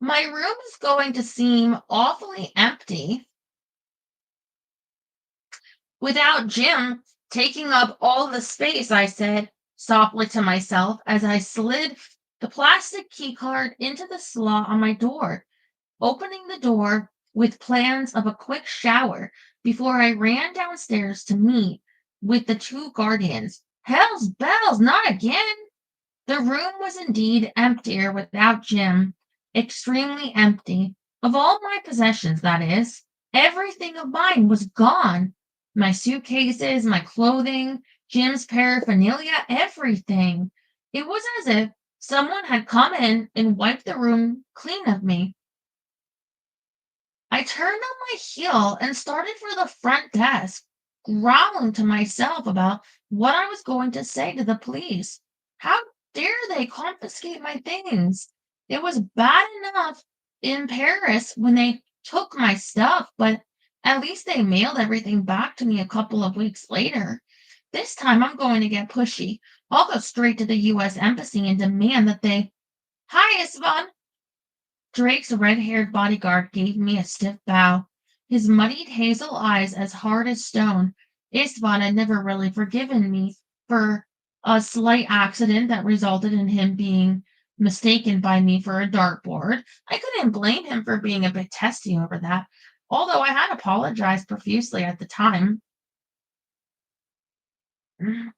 My room is going to seem awfully empty without Jim taking up all the space," I said softly to myself as I slid the plastic key card into the slot on my door, opening the door with plans of a quick shower before I ran downstairs to meet with the two guardians. Hell's bells, not again! The room was indeed emptier without Jim, extremely empty. Of all my possessions, that is. Everything of mine was gone. My suitcases, my clothing, Jim's paraphernalia, everything. It was as if someone had come in and wiped the room clean of me. I turned on my heel and started for the front desk, growling to myself about what I was going to say to the police. How dare they confiscate my things? It was bad enough in Paris when they took my stuff, but at least they mailed everything back to me a couple of weeks later. This time I'm going to get pushy. I'll go straight to the US Embassy and demand that they. Hi, Isvan. Drake's red-haired bodyguard gave me a stiff bow, his muddied hazel eyes as hard as stone. Istvan had never really forgiven me for a slight accident that resulted in him being mistaken by me for a dartboard. I couldn't blame him for being a bit testy over that, although I had apologized profusely at the time. Mhm.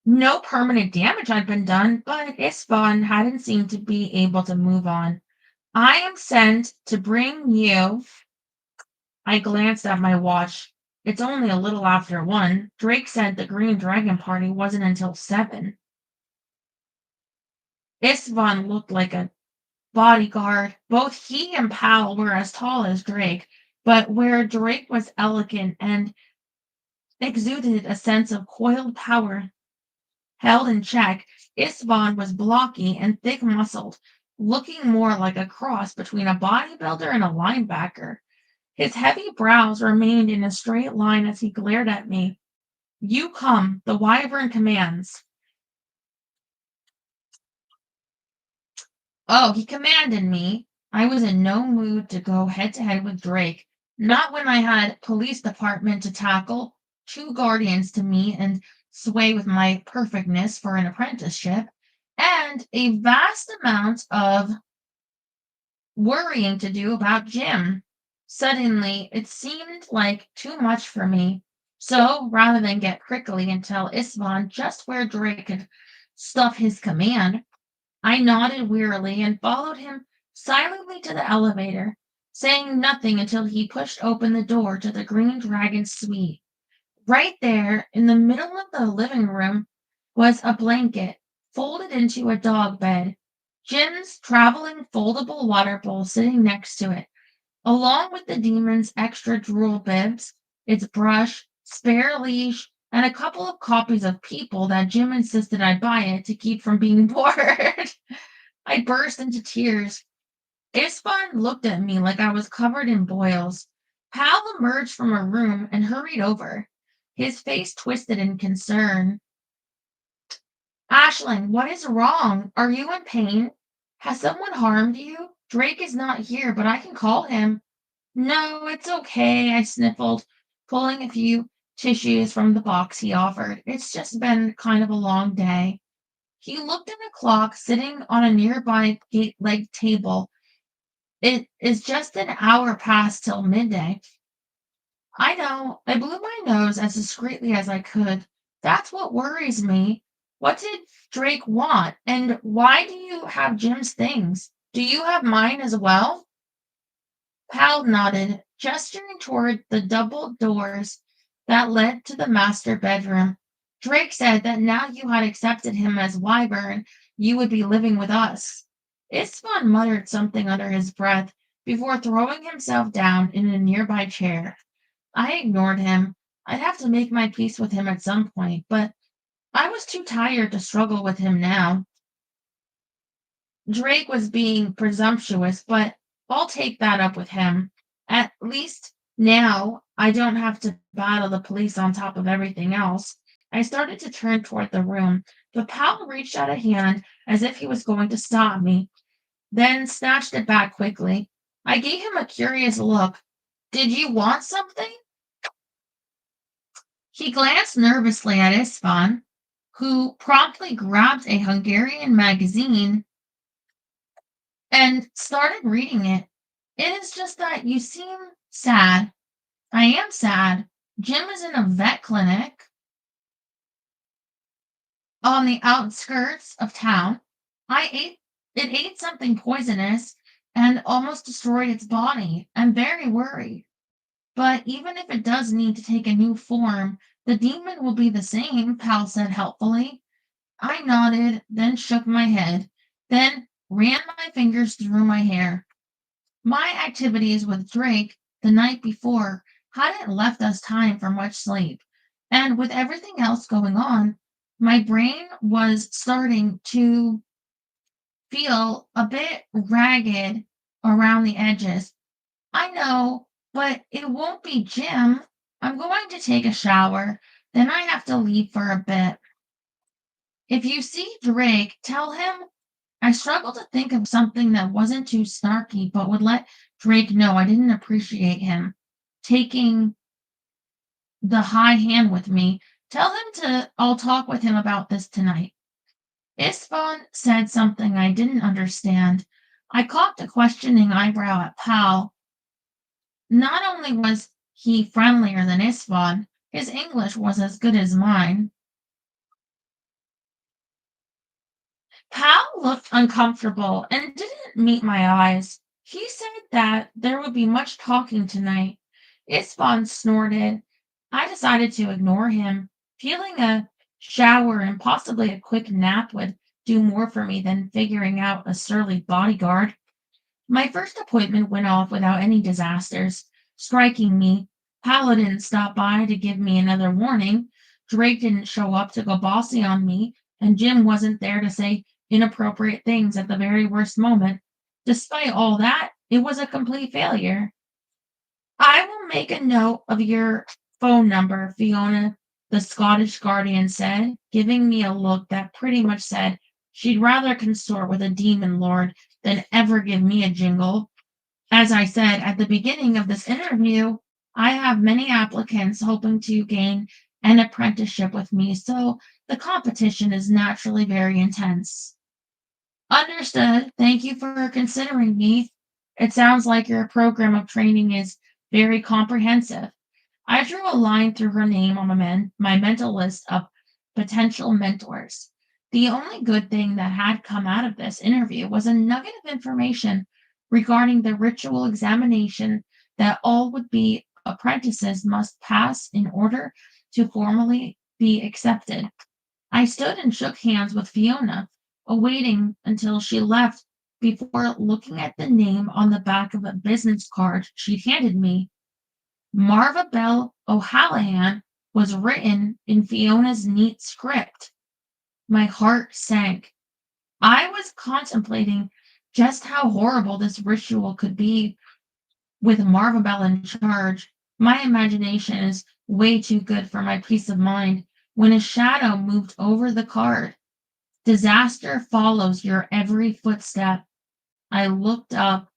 No permanent damage had been done, but Isfahan hadn't seemed to be able to move on. I am sent to bring you. I glanced at my watch. It's only a little after 1. Drake said the Green Dragon party wasn't until 7. Isfahan looked like a bodyguard. Both he and Powell were as tall as Drake, but where Drake was elegant and exuded a sense of coiled power held in check, Isfahan was blocky and thick-muscled, looking more like a cross between a bodybuilder and a linebacker. His heavy brows remained in a straight line as he glared at me. You come, the wyvern commands. Oh, he commanded me. I was in no mood to go head to head with Drake. Not when I had police department to tackle, 2 guardians to meet and sway with my perfectness for an apprenticeship, and a vast amount of worrying to do about Jim. Suddenly, it seemed like too much for me. So, rather than get prickly and tell Isvan just where Drake could stuff his command, I nodded wearily and followed him silently to the elevator, saying nothing until he pushed open the door to the Green Dragon suite. Right there, in the middle of the living room, was a blanket folded into a dog bed, Jim's traveling foldable water bowl sitting next to it, along with the demon's extra drool bibs, its brush, spare leash, and a couple of copies of People that Jim insisted I buy it to keep from being bored. I burst into tears. Ispan looked at me like I was covered in boils. Hal emerged from a room and hurried over, his face twisted in concern. Ashling, what is wrong? Are you in pain? Has someone harmed you? Drake is not here, but I can call him. No, it's okay, I sniffled, pulling a few tissues from the box he offered. It's just been kind of a long day. He looked at a clock sitting on a nearby gate leg table. It is just an hour past till midday. I know. I blew my nose as discreetly as I could. That's what worries me. What did Drake want? And why do you have Jim's things? Do you have mine as well? Pal nodded, gesturing toward the double doors that led to the master bedroom. Drake said that now you had accepted him as Wyvern, you would be living with us. Isfan muttered something under his breath before throwing himself down in a nearby chair. I ignored him. I'd have to make my peace with him at some point, but I was too tired to struggle with him now. Drake was being presumptuous, but I'll take that up with him. At least now I don't have to battle the police on top of everything else. I started to turn toward the room, but Powell reached out a hand as if he was going to stop me, then snatched it back quickly. I gave him a curious look. Did you want something? He glanced nervously at Isfan, who promptly grabbed a Hungarian magazine and started reading it. It is just that you seem sad. I am sad. Jim is in a vet clinic on the outskirts of town. It ate something poisonous and almost destroyed its body. I'm very worried. But even if it does need to take a new form, the demon will be the same, Pal said helpfully. I nodded, then shook my head, then ran my fingers through my hair. My activities with Drake the night before hadn't left us time for much sleep, and with everything else going on, my brain was starting to feel a bit ragged around the edges. I know, but it won't be Jim. I'm going to take a shower, then I have to leave for a bit. If you see Drake, tell him I struggled to think of something that wasn't too snarky, but would let Drake know I didn't appreciate him taking the high hand with me. Tell him I'll talk with him about this tonight. Isfan said something I didn't understand. I cocked a questioning eyebrow at Pal. Not only was he friendlier than Isfan, his English was as good as mine. Pal looked uncomfortable and didn't meet my eyes. He said that there would be much talking tonight. Isfan snorted. I decided to ignore him, feeling a shower and possibly a quick nap would do more for me than figuring out a surly bodyguard. My first appointment went off without any disasters. Striking me, Paolo didn't stop by to give me another warning. Drake didn't show up to go bossy on me, and Jim wasn't there to say inappropriate things at the very worst moment. Despite all that, it was a complete failure. I will make a note of your phone number, Fiona, the Scottish Guardian said, giving me a look that pretty much said she'd rather consort with a demon lord than ever give me a jingle. As I said at the beginning of this interview, I have many applicants hoping to gain an apprenticeship with me, so the competition is naturally very intense. Understood. Thank you for considering me. It sounds like your program of training is very comprehensive. I drew a line through her name on my mental list of potential mentors. The only good thing that had come out of this interview was a nugget of information regarding the ritual examination that all would be apprentices must pass in order to formally be accepted. I stood and shook hands with Fiona, awaiting until she left before looking at the name on the back of a business card she handed me. Marva Bell O'Hallahan was written in Fiona's neat script. My heart sank. I was contemplating just how horrible this ritual could be with Marva Bell in charge. My imagination is way too good for my peace of mind when a shadow moved over the card. Disaster follows your every footstep. I looked up,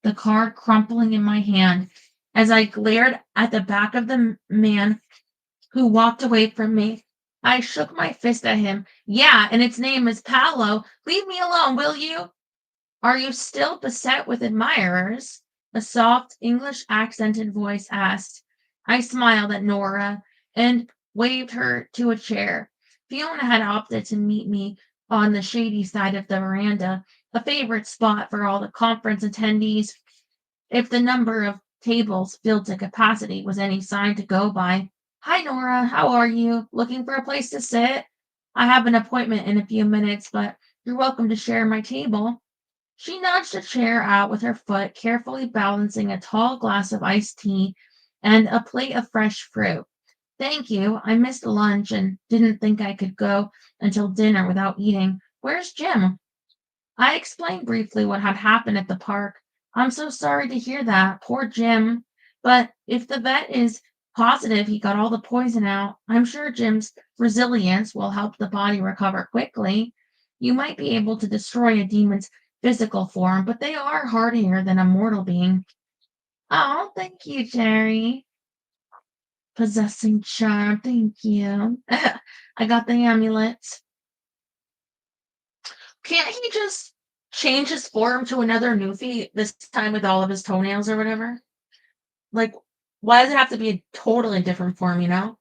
the card crumpling in my hand, as I glared at the back of the man who walked away from me. I shook my fist at him. Yeah, and its name is Paolo. Leave me alone, will you? Are you still beset with admirers? A soft, English accented voice asked. I smiled at Nora and waved her to a chair. Fiona had opted to meet me on the shady side of the veranda, a favorite spot for all the conference attendees. If the number of tables filled to capacity was any sign to go by. Hi, Nora. How are you? Looking for a place to sit? I have an appointment in a few minutes, but you're welcome to share my table. She nudged a chair out with her foot, carefully balancing a tall glass of iced tea and a plate of fresh fruit. Thank you. I missed lunch and didn't think I could go until dinner without eating. Where's Jim? I explained briefly what had happened at the park. I'm so sorry to hear that. Poor Jim. But if the vet is positive he got all the poison out, I'm sure Jim's resilience will help the body recover quickly. You might be able to destroy a demon's physical form, but they are hardier than a mortal being. Oh, thank you, Jerry. Possessing charm, thank you. I got the amulet. Can't he just change his form to another Newfie this time with all of his toenails or whatever? Like, why does it have to be a totally different form, you know?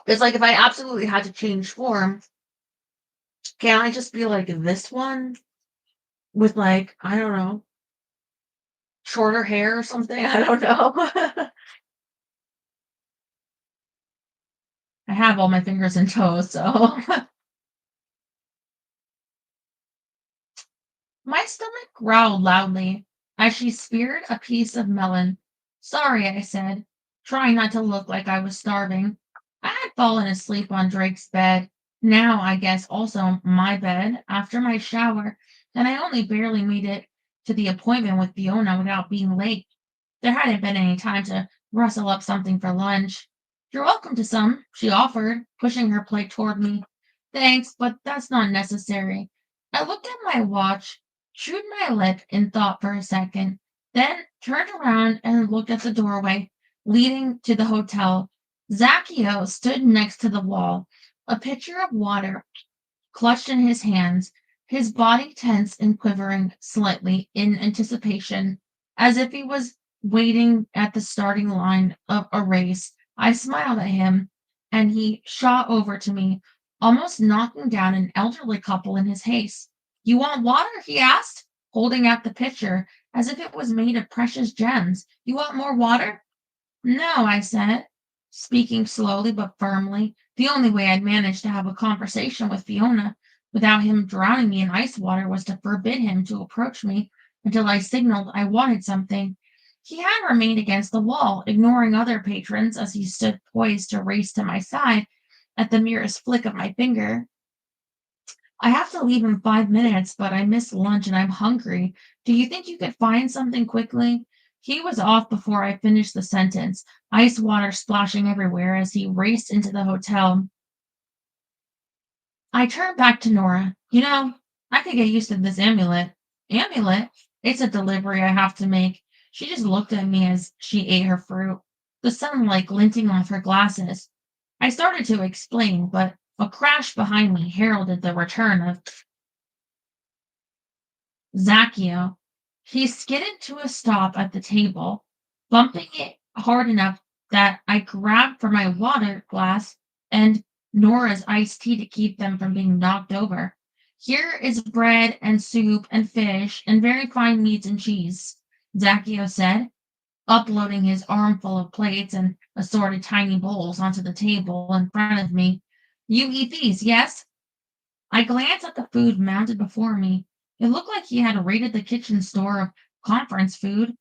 It's like if I absolutely had to change form, can't I just be like this one with like, I don't know, shorter hair or something? I don't know. I have all my fingers and toes, so my stomach growled loudly as she speared a piece of melon. Sorry, I said, trying not to look like I was starving. I had fallen asleep on Drake's bed, now I guess also my bed, after my shower, and I only barely made it to the appointment with Fiona without being late. There hadn't been any time to rustle up something for lunch. You're welcome to some, she offered, pushing her plate toward me. Thanks, but that's not necessary. I looked at my watch, chewed my lip in thought for a second, then turned around and looked at the doorway leading to the hotel. Zaccheo stood next to the wall, a pitcher of water clutched in his hands, his body tense and quivering slightly in anticipation, as if he was waiting at the starting line of a race. I smiled at him, and he shot over to me, almost knocking down an elderly couple in his haste. You want water? He asked, holding out the pitcher as if it was made of precious gems. You want more water? No, I said, speaking slowly but firmly, the only way I'd manage to have a conversation with Fiona without him drowning me in ice water was to forbid him to approach me until I signaled I wanted something. He had remained against the wall, ignoring other patrons as he stood poised to race to my side at the merest flick of my finger. I have to leave in 5 minutes, but I missed lunch and I'm hungry. Do you think you could find something quickly? He was off before I finished the sentence, ice water splashing everywhere as he raced into the hotel. I turned back to Nora. I could get used to this amulet. Amulet? It's a delivery I have to make. She just looked at me as she ate her fruit, the sunlight glinting off her glasses. I started to explain, but a crash behind me heralded the return of Zaccheo. He skidded to a stop at the table, bumping it hard enough that I grabbed for my water glass and Nora's iced tea to keep them from being knocked over. Here is bread and soup and fish and very fine meats and cheese, Zaccheo said, uploading his armful of plates and assorted tiny bowls onto the table in front of me. You eat these, yes? I glanced at the food mounted before me. It looked like he had raided the kitchen store of conference food,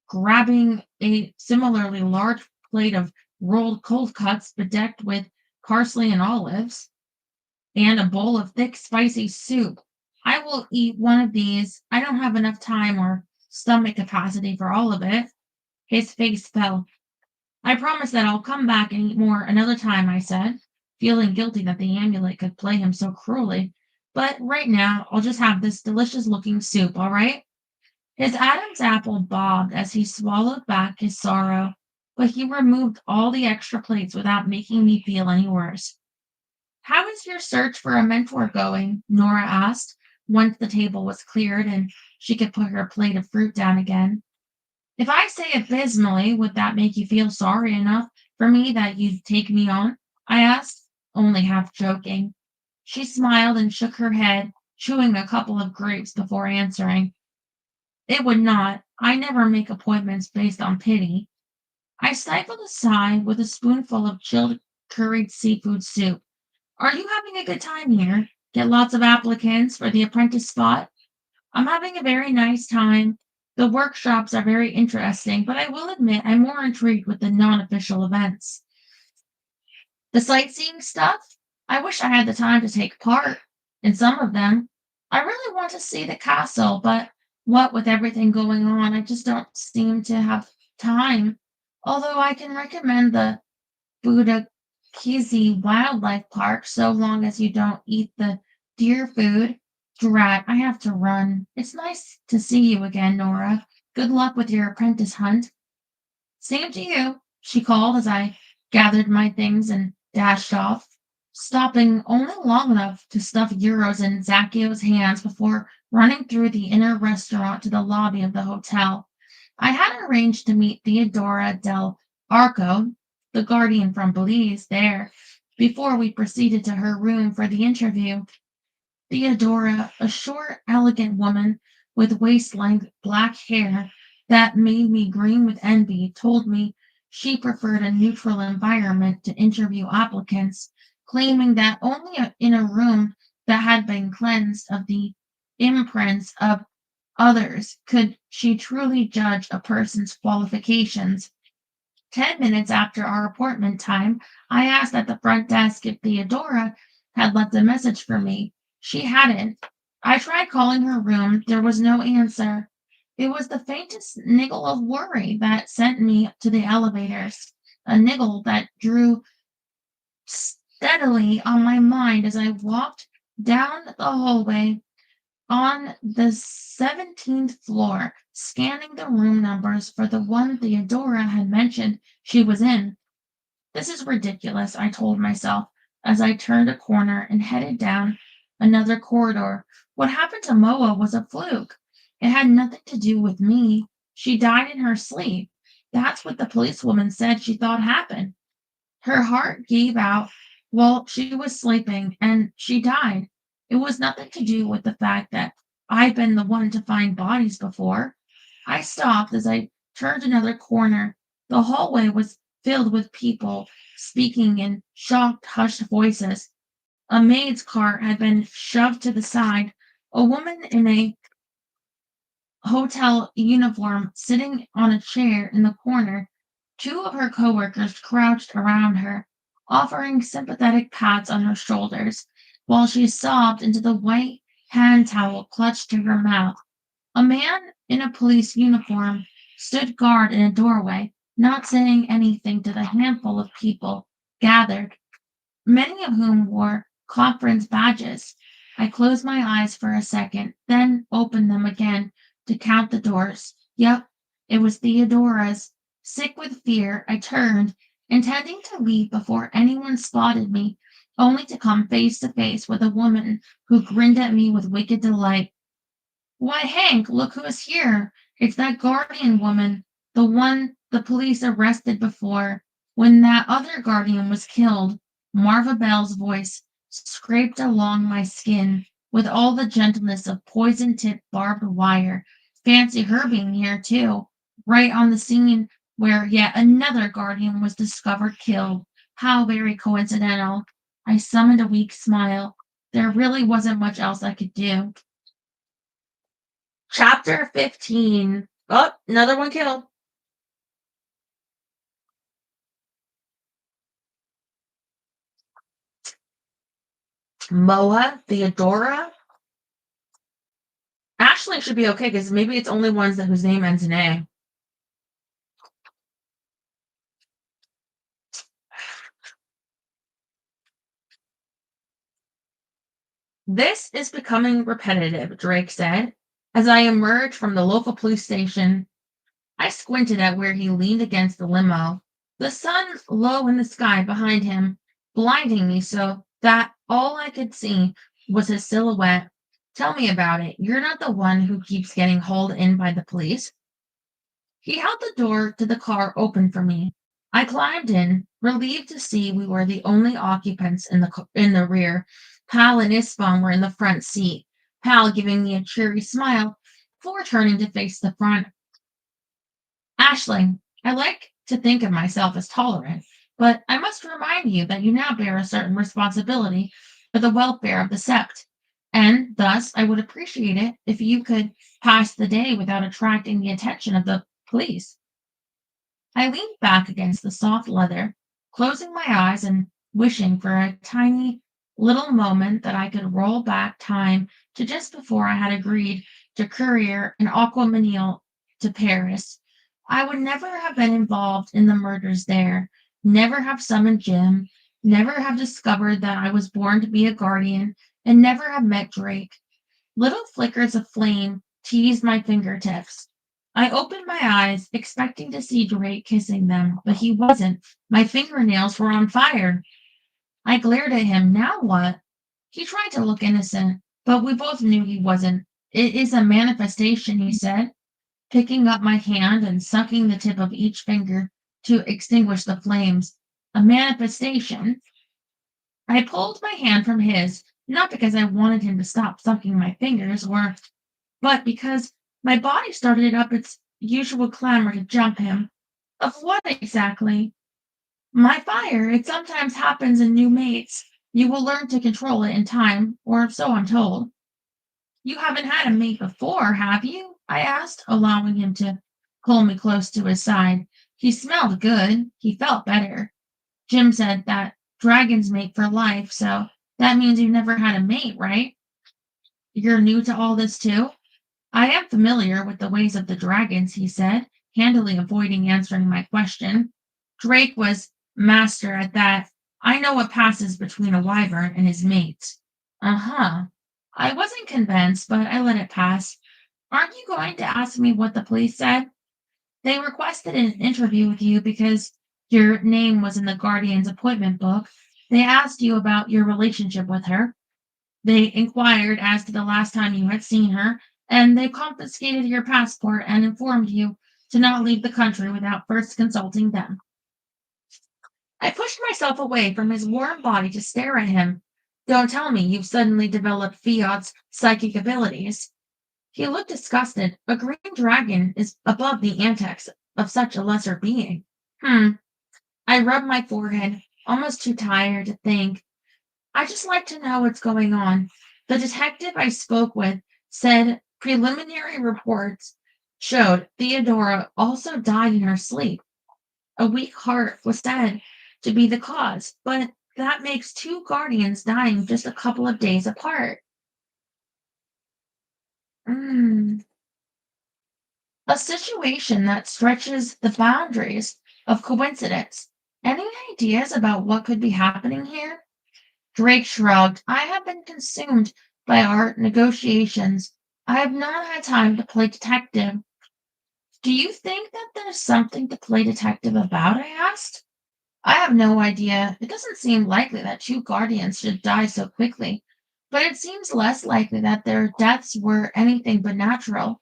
grabbing a similarly large plate of rolled cold cuts bedecked with parsley and olives, and a bowl of thick, spicy soup. I will eat one of these. I don't have enough time or stomach capacity for all of it. His face fell. I promise that I'll come back and eat more another time, I said, feeling guilty that the amulet could play him so cruelly. But right now, I'll just have this delicious looking soup, all right? His Adam's apple bobbed as he swallowed back his sorrow, but he removed all the extra plates without making me feel any worse. How is your search for a mentor going? Nora asked, once the table was cleared and she could put her plate of fruit down again. If I say abysmally, would that make you feel sorry enough for me that you'd take me on? I asked, only half joking. She smiled and shook her head, chewing a couple of grapes before answering. It would not. I never make appointments based on pity. I stifled a sigh with a spoonful of chilled curried seafood soup. Are you having a good time here? Get lots of applicants for the apprentice spot? I'm having a very nice time. The workshops are very interesting, but I will admit I'm more intrigued with the non-official events. The sightseeing stuff? I wish I had the time to take part in some of them. I really want to see the castle, but what with everything going on, I just don't seem to have time. Although I can recommend the Budakizi Wildlife Park so long as you don't eat the deer food. Drat, I have to run. It's nice to see you again, Nora. Good luck with your apprentice hunt. Same to you, she called as I gathered my things and dashed off, stopping only long enough to stuff euros in Zacchio's hands before running through the inner restaurant to the lobby of the hotel. I had arranged to meet Theodora del Arco, the guardian from Belize, there before we proceeded to her room for the interview. Theodora, a short, elegant woman with waist-length black hair that made me green with envy, told me she preferred a neutral environment to interview applicants, claiming that only in a room that had been cleansed of the imprints of others could she truly judge a person's qualifications. 10 minutes after our appointment time, I asked at the front desk if Theodora had left a message for me. She hadn't. I tried calling her room. There was no answer. It was the faintest niggle of worry that sent me to the elevators, a niggle that drew steadily on my mind as I walked down the hallway on the 17th floor, scanning the room numbers for the one Theodora had mentioned she was in. This is ridiculous, I told myself as I turned a corner and headed down another corridor. What happened to Moa was a fluke. It had nothing to do with me. She died in her sleep. That's what the policewoman said she thought happened. Her heart gave out while she was sleeping, and she died. It was nothing to do with the fact that I'd been the one to find bodies before. I stopped as I turned another corner. The hallway was filled with people speaking in shocked, hushed voices. A maid's cart had been shoved to the side. A woman in a hotel uniform sitting on a chair in the corner. Two of her coworkers crouched around her, offering sympathetic pats on her shoulders, while she sobbed into the white hand towel clutched to her mouth. A man in a police uniform stood guard in a doorway, not saying anything to the handful of people gathered, many of whom wore conference badges. I closed my eyes for a second, then opened them again to count the doors. Yep, it was Theodora's. Sick with fear, I turned, intending to leave before anyone spotted me, only to come face to face with a woman who grinned at me with wicked delight. Why, Hank, look who's here. It's that guardian woman, the one the police arrested before, when that other guardian was killed. Marva Bell's voice scraped along my skin with all the gentleness of poison tipped barbed wire. Fancy her being here, too, right on the scene where yet another guardian was discovered killed. How very coincidental. I summoned a weak smile. There really wasn't much else I could do. Chapter 15. Oh, another one killed. Moa, Theodora. Ashley should be okay because maybe it's only ones that whose name ends in A. This is becoming repetitive, Drake said. As I emerged from the local police station, I squinted at where he leaned against the limo, the sun low in the sky behind him, blinding me so that all I could see was his silhouette. Tell me about it. You're not the one who keeps getting hauled in by the police. He held the door to the car open for me. I climbed in, relieved to see we were the only occupants in the rear. Pal and Ispan were in the front seat, Pal giving me a cheery smile before turning to face the front. Ashling, I like to think of myself as tolerant, but I must remind you that you now bear a certain responsibility for the welfare of the sept, and thus I would appreciate it if you could pass the day without attracting the attention of the police. I leaned back against the soft leather, closing my eyes and wishing for a tiny little moment that I could roll back time to just before I had agreed to courier an aquamanile to Paris. I would never have been involved in the murders there, never have summoned Jim, never have discovered that I was born to be a guardian, and never have met Drake. Little flickers of flame teased my fingertips. I opened my eyes, expecting to see Drake kissing them, but he wasn't. My fingernails were on fire. I glared at him. Now what? He tried to look innocent, but we both knew he wasn't. It is a manifestation, he said, picking up my hand and sucking the tip of each finger to extinguish the flames. A manifestation. I pulled my hand from his, not because I wanted him to stop sucking my fingers, but because my body started up its usual clamor to jump him. Of what exactly? My fire. It sometimes happens in new mates. You will learn to control it in time, or so I'm told. You haven't had a mate before, have you? I asked, allowing him to pull me close to his side. He smelled good. He felt better. Jim said that dragons mate for life, so that means you never had a mate, right? You're new to all this too? I am familiar with the ways of the dragons, he said, handily avoiding answering my question. Drake was master at that. I know what passes between a wyvern and his mate. Uh-huh. I wasn't convinced, but I let it pass. Aren't you going to ask me what the police said? They requested an interview with you because your name was in the Guardian's appointment book. They asked you about your relationship with her. They inquired as to the last time you had seen her, and they confiscated your passport and informed you to not leave the country without first consulting them. I pushed myself away from his warm body to stare at him. Don't tell me you've suddenly developed Fiat's psychic abilities. He looked disgusted. A green dragon is above the antics of such a lesser being. Hmm. I rubbed my forehead, almost too tired to think. I just like to know what's going on. The detective I spoke with said preliminary reports showed Theodora also died in her sleep. A weak heart was said to be the cause, but that makes two guardians dying just a couple of days apart. Mm. A situation that stretches the boundaries of coincidence. Any ideas about what could be happening here? Drake shrugged. I have been consumed by art negotiations. I have not had time to play detective. Do you think that there's something to play detective about? I asked. I have no idea. It doesn't seem likely that two guardians should die so quickly, but it seems less likely that their deaths were anything but natural.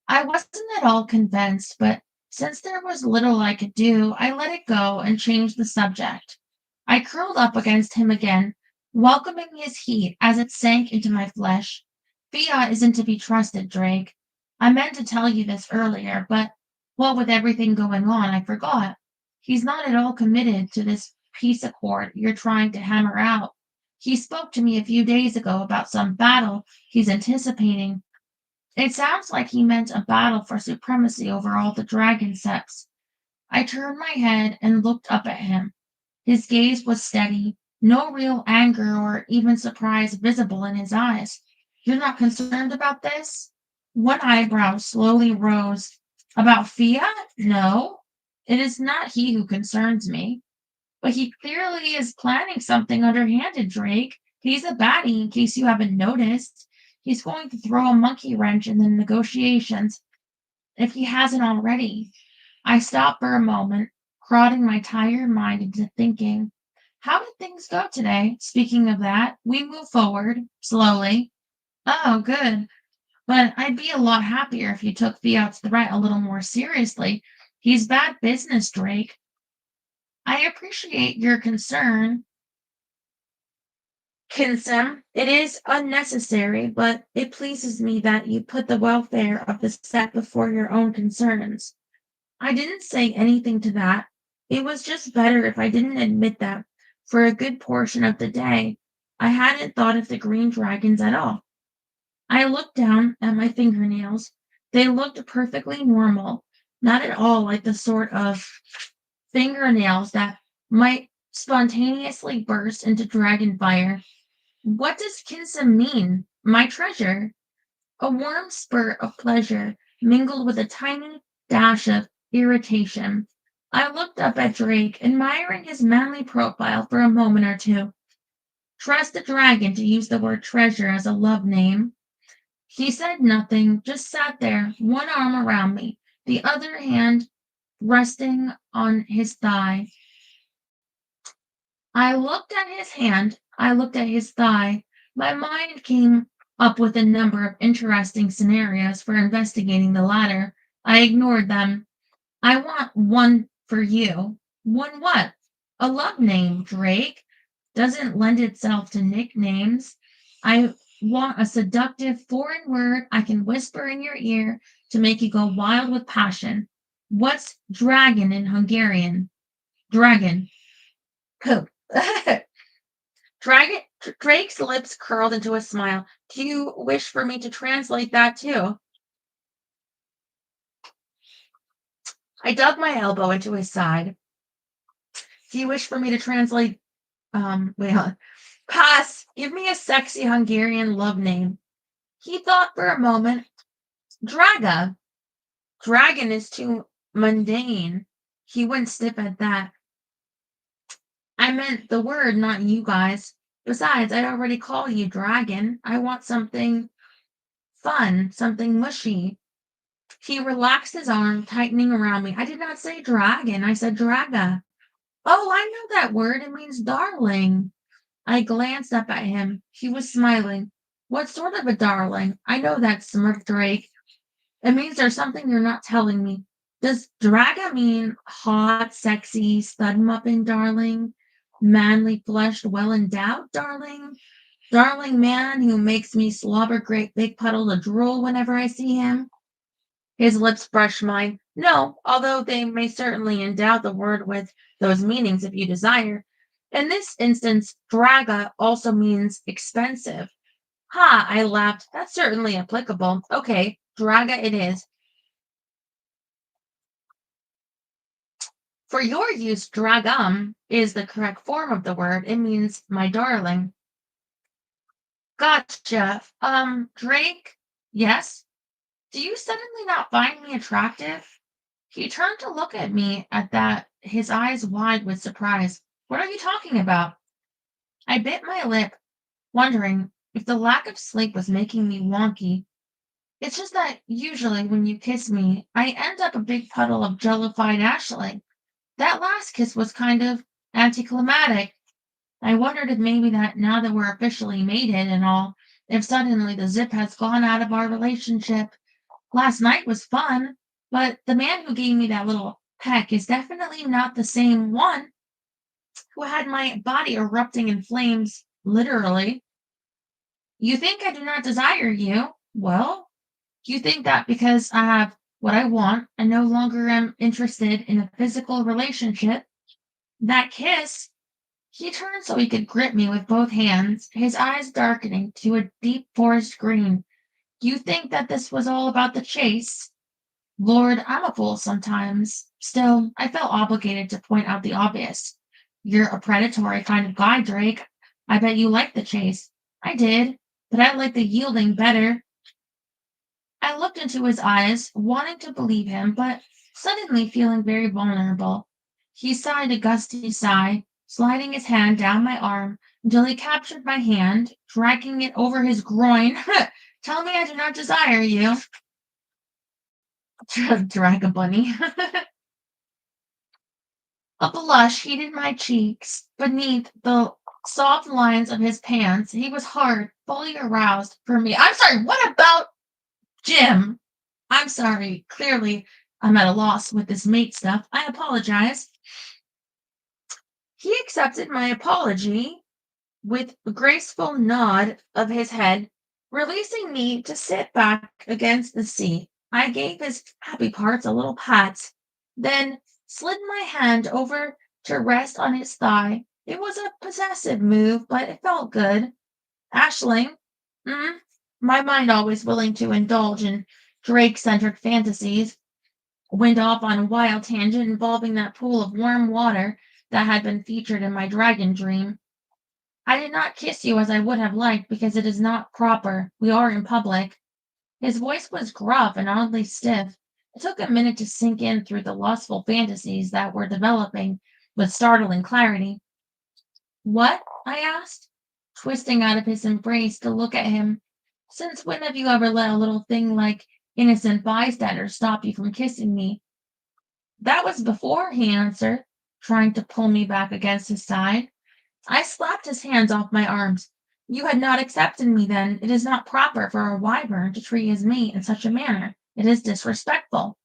I wasn't at all convinced, but since there was little I could do, I let it go and changed the subject. I curled up against him again, welcoming his heat as it sank into my flesh. Fiat isn't to be trusted, Drake. I meant to tell you this earlier, but what with everything going on, I forgot. He's not at all committed to this peace accord you're trying to hammer out. He spoke to me a few days ago about some battle he's anticipating. It sounds like he meant a battle for supremacy over all the dragon septs. I turned my head and looked up at him. His gaze was steady, no real anger or even surprise visible in his eyes. You're not concerned about this? One eyebrow slowly rose. About Fiat? No. It is not he who concerns me. But he clearly is planning something underhanded, Drake. He's a baddie, in case you haven't noticed. He's going to throw a monkey wrench in the negotiations if he hasn't already. I stopped for a moment, prodding my tired mind into thinking. How did things go today? Speaking of that, we move forward, slowly. Oh, good. But I'd be a lot happier if you took Fiat's threat a little more seriously. He's bad business, Drake. I appreciate your concern, Kinsem. It is unnecessary, but it pleases me that you put the welfare of the set before your own concerns. I didn't say anything to that. It was just better if I didn't admit that for a good portion of the day I hadn't thought of the green dragons at all. I looked down at my fingernails. They looked perfectly normal, not at all like the sort of fingernails that might spontaneously burst into dragon fire. What does Kinsem mean? My treasure? A warm spurt of pleasure mingled with a tiny dash of irritation. I looked up at Drake, admiring his manly profile for a moment or two. Trust a dragon to use the word treasure as a love name. He said nothing, just sat there, one arm around me, the other hand resting on his thigh. I looked at his hand, I looked at his thigh. My mind came up with a number of interesting scenarios for investigating the latter. I ignored them. I want one for you. One what? A love name, Drake. Doesn't lend itself to nicknames. I want a seductive foreign word I can whisper in your ear to make you go wild with passion. What's dragon in Hungarian? Dragon. Poop. Dragon, Drake's lips curled into a smile. Do you wish for me to translate that too? I dug my elbow into his side. Do you wish for me to translate? Wait, hold on. Pass. Give me a sexy Hungarian love name. He thought for a moment. Draga. Dragon is too mundane. He went stiff at that. I meant the word, not you guys. Besides, I already call you dragon. I want something fun, something mushy. He relaxed his arm, tightening around me. I did not say dragon, I said draga. Oh, I know that word. It means darling. I glanced up at him. He was smiling. What sort of a darling? I know that, smirked Drake. It means there's something you're not telling me. Does draga mean hot, sexy, stud muffin, darling? Manly fleshed, well endowed, darling? Darling man who makes me slobber great big puddles of drool whenever I see him? His lips brushed mine. No, although they may certainly endow the word with those meanings if you desire. In this instance, draga also means expensive. Ha, I laughed. That's certainly applicable. Okay, draga it is. For your use, dragam is the correct form of the word. It means my darling. Gotcha. Drake? Yes? Do you suddenly not find me attractive? He turned to look at me at that, his eyes wide with surprise. What are you talking about? I bit my lip, wondering if the lack of sleep was making me wonky. It's just that usually when you kiss me, I end up a big puddle of jellified ashling. That last kiss was kind of anticlimactic. I wondered if maybe that now that we're officially mated and all, if suddenly the zip has gone out of our relationship. Last night was fun, but the man who gave me that little peck is definitely not the same one who had my body erupting in flames, literally. You think I do not desire you? Well, you think that because I have what I want and no longer am interested in a physical relationship. That kiss, he turned so he could grip me with both hands, his eyes darkening to a deep forest green. You think that this was all about the chase? Lord, I'm a fool sometimes. Still, I felt obligated to point out the obvious. You're a predatory kind of guy, Drake. I bet you liked the chase. I did, but I like the yielding better. I looked into his eyes, wanting to believe him, but suddenly feeling very vulnerable. He sighed a gusty sigh, sliding his hand down my arm until he captured my hand, dragging it over his groin. Tell me I do not desire you. Drag a bunny. A blush heated my cheeks. Beneath the soft lines of his pants, he was hard, fully aroused for me. I'm sorry, what about Jim? I'm sorry. Clearly, I'm at a loss with this mate stuff. I apologize. He accepted my apology with a graceful nod of his head, releasing me to sit back against the seat. I gave his happy parts a little pat, then slid my hand over to rest on his thigh. It was a possessive move, but it felt good. Ashling, my mind always willing to indulge in Drake-centric fantasies, went off on a wild tangent involving that pool of warm water that had been featured in my dragon dream. I did not kiss you as I would have liked because it is not proper. We are in public. His voice was gruff and oddly stiff. It took a minute to sink in through the lustful fantasies that were developing with startling clarity. What? I asked, twisting out of his embrace to look at him. Since when have you ever let a little thing like innocent bystander stop you from kissing me? That was before, he answered, trying to pull me back against his side. I slapped his hands off my arms. You had not accepted me then. It is not proper for a wyvern to treat his mate in such a manner. It is disrespectful.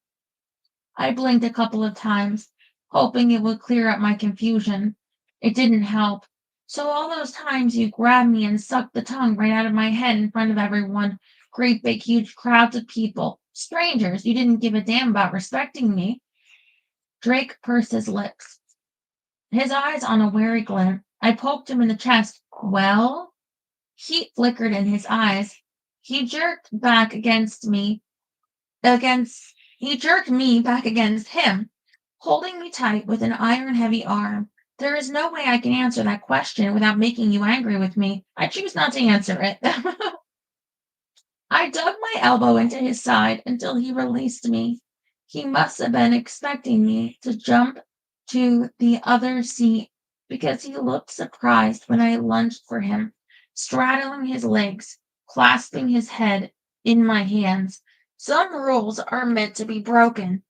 I blinked a couple of times, hoping it would clear up my confusion. It didn't help. So all those times you grabbed me and sucked the tongue right out of my head in front of everyone, great big huge crowds of people, strangers, you didn't give a damn about respecting me. Drake pursed his lips, his eyes on a wary glint. I poked him in the chest. Well? Heat flickered in his eyes. He jerked back against me, against he jerked me back against him, holding me tight with an iron-heavy arm. There is no way I can answer that question without making you angry with me. I choose not to answer it. I dug my elbow into his side until he released me. He must have been expecting me to jump to the other seat because he looked surprised when I lunged for him, straddling his legs, clasping his head in my hands. Some rules are meant to be broken.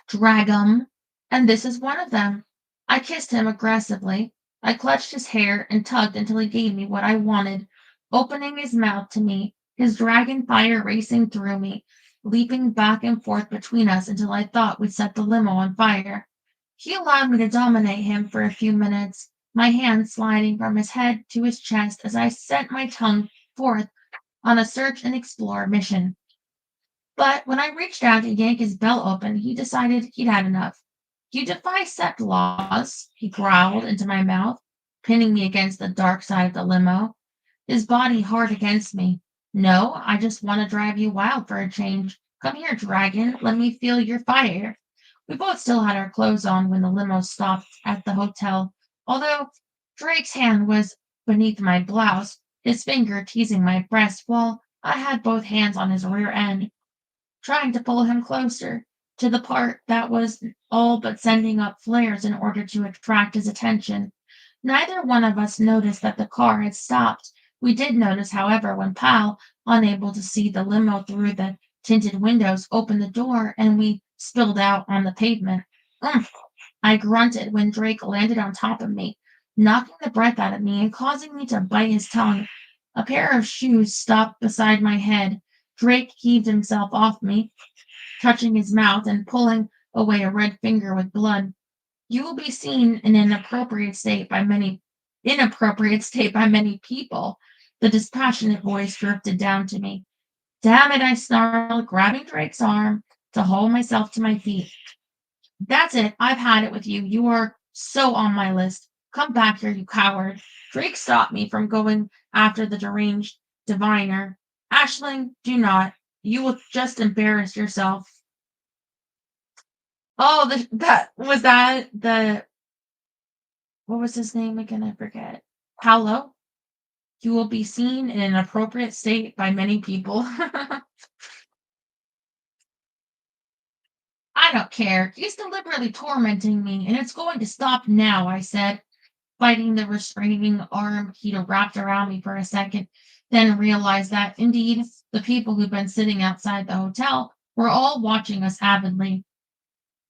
Drag 'em, and this is one of them. I kissed him aggressively. I clutched his hair and tugged until he gave me what I wanted, opening his mouth to me, his dragon fire racing through me, leaping back and forth between us until I thought we'd set the limo on fire. He allowed me to dominate him for a few minutes, my hands sliding from his head to his chest as I sent my tongue forth on a search and explore mission. But when I reached out to yank his belt open, he decided he'd had enough. You defy set laws, he growled into my mouth, pinning me against the dark side of the limo, his body hard against me. No, I just want to drive you wild for a change. Come here, dragon. Let me feel your fire. We both still had our clothes on when the limo stopped at the hotel, although Drake's hand was beneath my blouse, his finger teasing my breast while I had both hands on his rear end, trying to pull him closer to the part that was all but sending up flares in order to attract his attention. Neither one of us noticed that the car had stopped. We did notice, however, when Pal, unable to see the limo through the tinted windows, opened the door and we spilled out on the pavement. Umph! I grunted when Drake landed on top of me, knocking the breath out of me and causing me to bite his tongue. A pair of shoes stopped beside my head. Drake heaved himself off me, touching his mouth and pulling away a red finger with blood. You will be seen in an inappropriate state by many people. The dispassionate voice drifted down to me. Damn it, I snarled, grabbing Drake's arm to haul myself to my feet. That's it. I've had it with you. You are so on my list. Come back here, you coward. Drake stopped me from going after the deranged diviner. Ashling, do not. You will just embarrass yourself. Oh, that the what was his name again? I forget. Paolo. You will be seen in an appropriate state by many people. I don't care. He's deliberately tormenting me, and it's going to stop now, I said, biting the restraining arm he'd wrapped around me for a second, then realized that, indeed, the people who'd been sitting outside the hotel were all watching us avidly.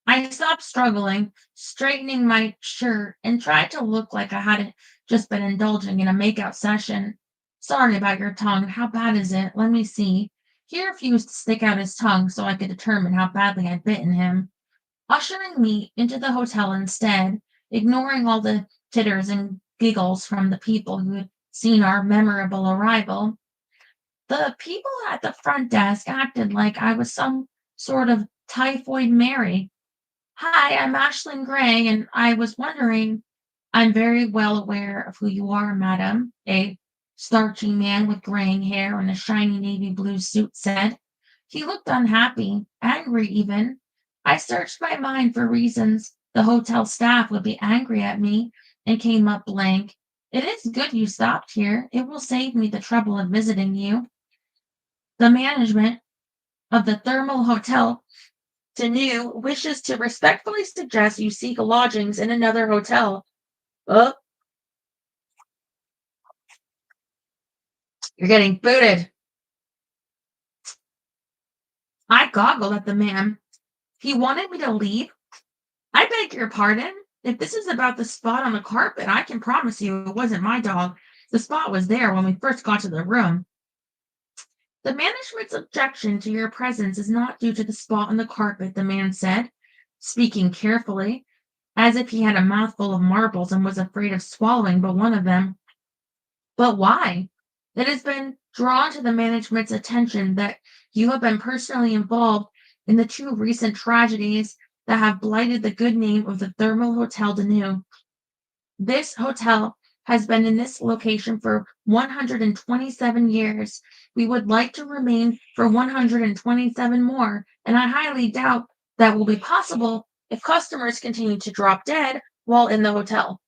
I stopped struggling, straightening my shirt, and tried to look like I hadn't just been indulging in a makeout session. Sorry about your tongue. How bad is it? Let me see. He refused to stick out his tongue so I could determine how badly I'd bitten him, ushering me into the hotel instead, ignoring all the titters and giggles from the people who had seen our memorable arrival. The people at the front desk acted like I was some sort of typhoid Mary. Hi, I'm Ashlyn Gray, and I was wondering, I'm very well aware of who you are, madam, a starchy man with graying hair and a shiny navy blue suit said. He looked unhappy, angry even. I searched my mind for reasons the hotel staff would be angry at me and came up blank. It is good you stopped here. It will save me the trouble of visiting you. The management of the Thermal Hotel Tenu wishes to respectfully suggest you seek lodgings in another hotel. Oh, you're getting booted. I goggled at the man. He wanted me to leave? I beg your pardon? If this is about the spot on the carpet, I can promise you it wasn't my dog. The spot was there when we first got to the room. The management's objection to your presence is not due to the spot on the carpet, the man said, speaking carefully, as if he had a mouthful of marbles and was afraid of swallowing but one of them. But why? It has been drawn to the management's attention that you have been personally involved in the two recent tragedies that have blighted the good name of the Thermal Hotel de New. This hotel has been in this location for 127 years. We would like to remain for 127 more, and I highly doubt that will be possible if customers continue to drop dead while in the hotel.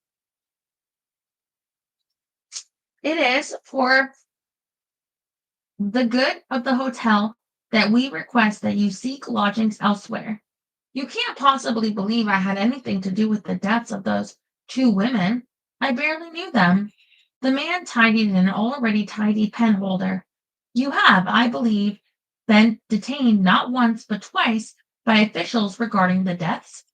It is for the good of the hotel that we request that you seek lodgings elsewhere. You can't possibly believe I had anything to do with the deaths of those Two women. I barely knew them. The man tidied an already tidy pen holder. You have, I believe, been detained not once but twice by officials regarding the deaths.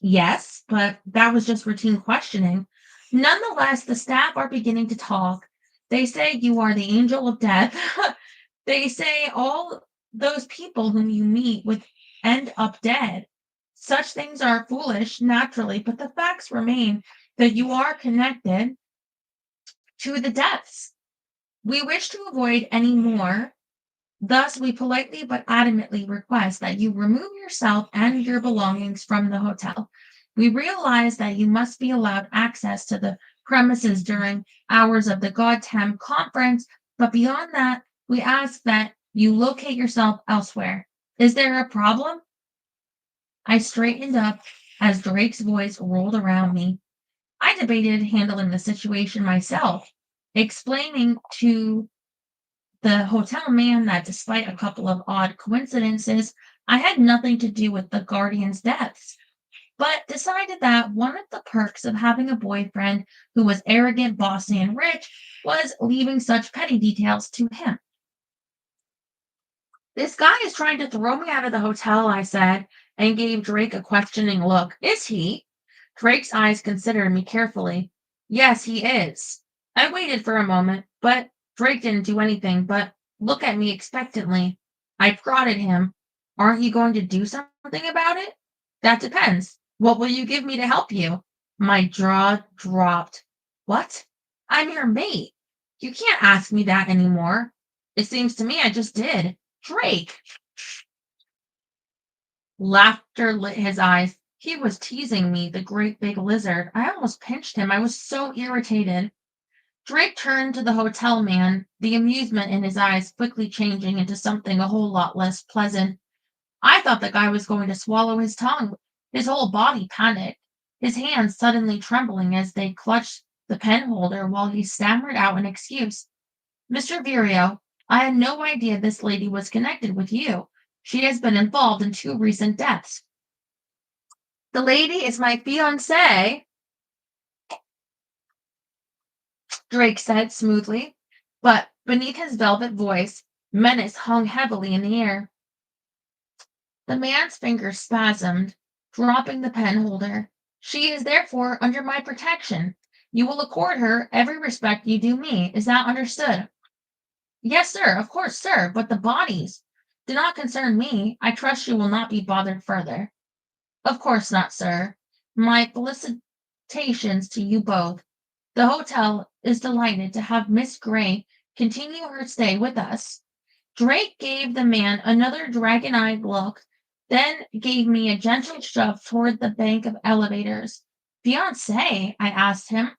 Yes, but that was just routine questioning. Nonetheless, the staff are beginning to talk. They say you are the angel of death. They say all those people whom you meet with end up dead. Such things are foolish, naturally, but the facts remain that you are connected to the deaths. We wish to avoid any more. Thus, we politely but adamantly request that you remove yourself and your belongings from the hotel. We realize that you must be allowed access to the premises during hours of the Goddamn conference, but beyond that, we ask that you locate yourself elsewhere. Is there a problem? I straightened up as Drake's voice rolled around me. I debated handling the situation myself, explaining to the hotel man that despite a couple of odd coincidences, I had nothing to do with the guardian's deaths, but decided that one of the perks of having a boyfriend who was arrogant, bossy, and rich was leaving such petty details to him. This guy is trying to throw me out of the hotel, I said, and gave Drake a questioning look. Is he? Drake's eyes considered me carefully. Yes, he is. I waited for a moment, but Drake didn't do anything but look at me expectantly. I prodded him. Aren't you going to do something about it? That depends. What will you give me to help you? My jaw dropped. What? I'm your mate. You can't ask me that anymore. It seems to me I just did. Drake! Laughter lit his eyes. He was teasing me, the great big lizard. I almost pinched him. I was so irritated. Drake turned to the hotel man, the amusement in his eyes quickly changing into something a whole lot less pleasant. I thought the guy was going to swallow his tongue. His whole body panicked, his hands suddenly trembling as they clutched the pen holder while he stammered out an excuse. Mr. Virio, I had no idea this lady was connected with you. She has been involved in two recent deaths. The lady is my fiancée, Drake said smoothly, but beneath his velvet voice, menace hung heavily in the air. The man's fingers spasmed, dropping the pen holder. She is therefore under my protection. You will accord her every respect you do me. Is that understood? Yes, sir, of course, sir, but the bodies do not concern me. I trust you will not be bothered further. Of course not, sir. My felicitations to you both. The hotel is delighted to have Miss Gray continue her stay with us. Drake gave the man another dragon-eyed look, then gave me a gentle shove toward the bank of elevators. Fiancé? I asked him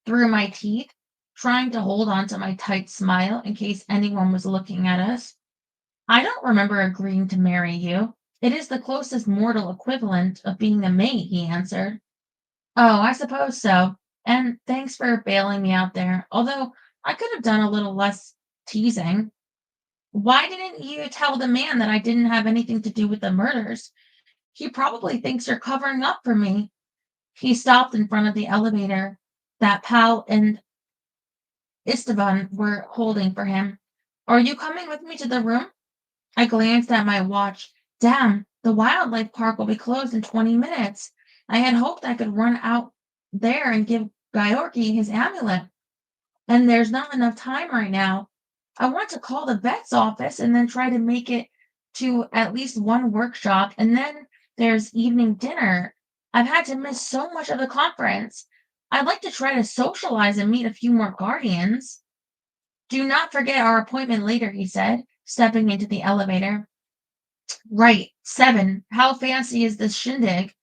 through my teeth, trying to hold on to my tight smile in case anyone was looking at us. I don't remember agreeing to marry you. It is the closest mortal equivalent of being a mate, he answered. Oh, I suppose so. And thanks for bailing me out there, although I could have done a little less teasing. Why didn't you tell the man that I didn't have anything to do with the murders? He probably thinks you're covering up for me. He stopped in front of the elevator that Pal and Esteban were holding for him. Are you coming with me to the room? I glanced at my watch. Damn, the wildlife park will be closed in 20 minutes. I had hoped I could run out there and give Gyorky his amulet. And there's not enough time right now. I want to call the vet's office and then try to make it to at least one workshop. And then there's evening dinner. I've had to miss so much of the conference. I'd like to try to socialize and meet a few more guardians. Do not forget our appointment later, he said, stepping into the elevator. Right, 7. How fancy is this shindig?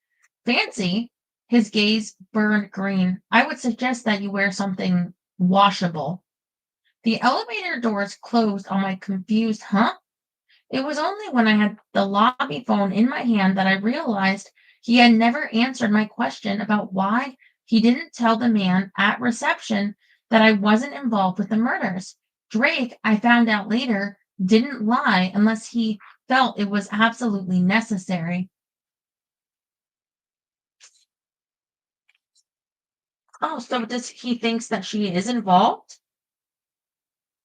Fancy? His gaze burned green. I would suggest that you wear something washable. The elevator doors closed on my confused huh? It was only when I had the lobby phone in my hand that I realized he had never answered my question about why he didn't tell the man at reception that I wasn't involved with the murders. Drake, I found out later, didn't lie unless he felt it was absolutely necessary. Oh, so does he thinks that she is involved?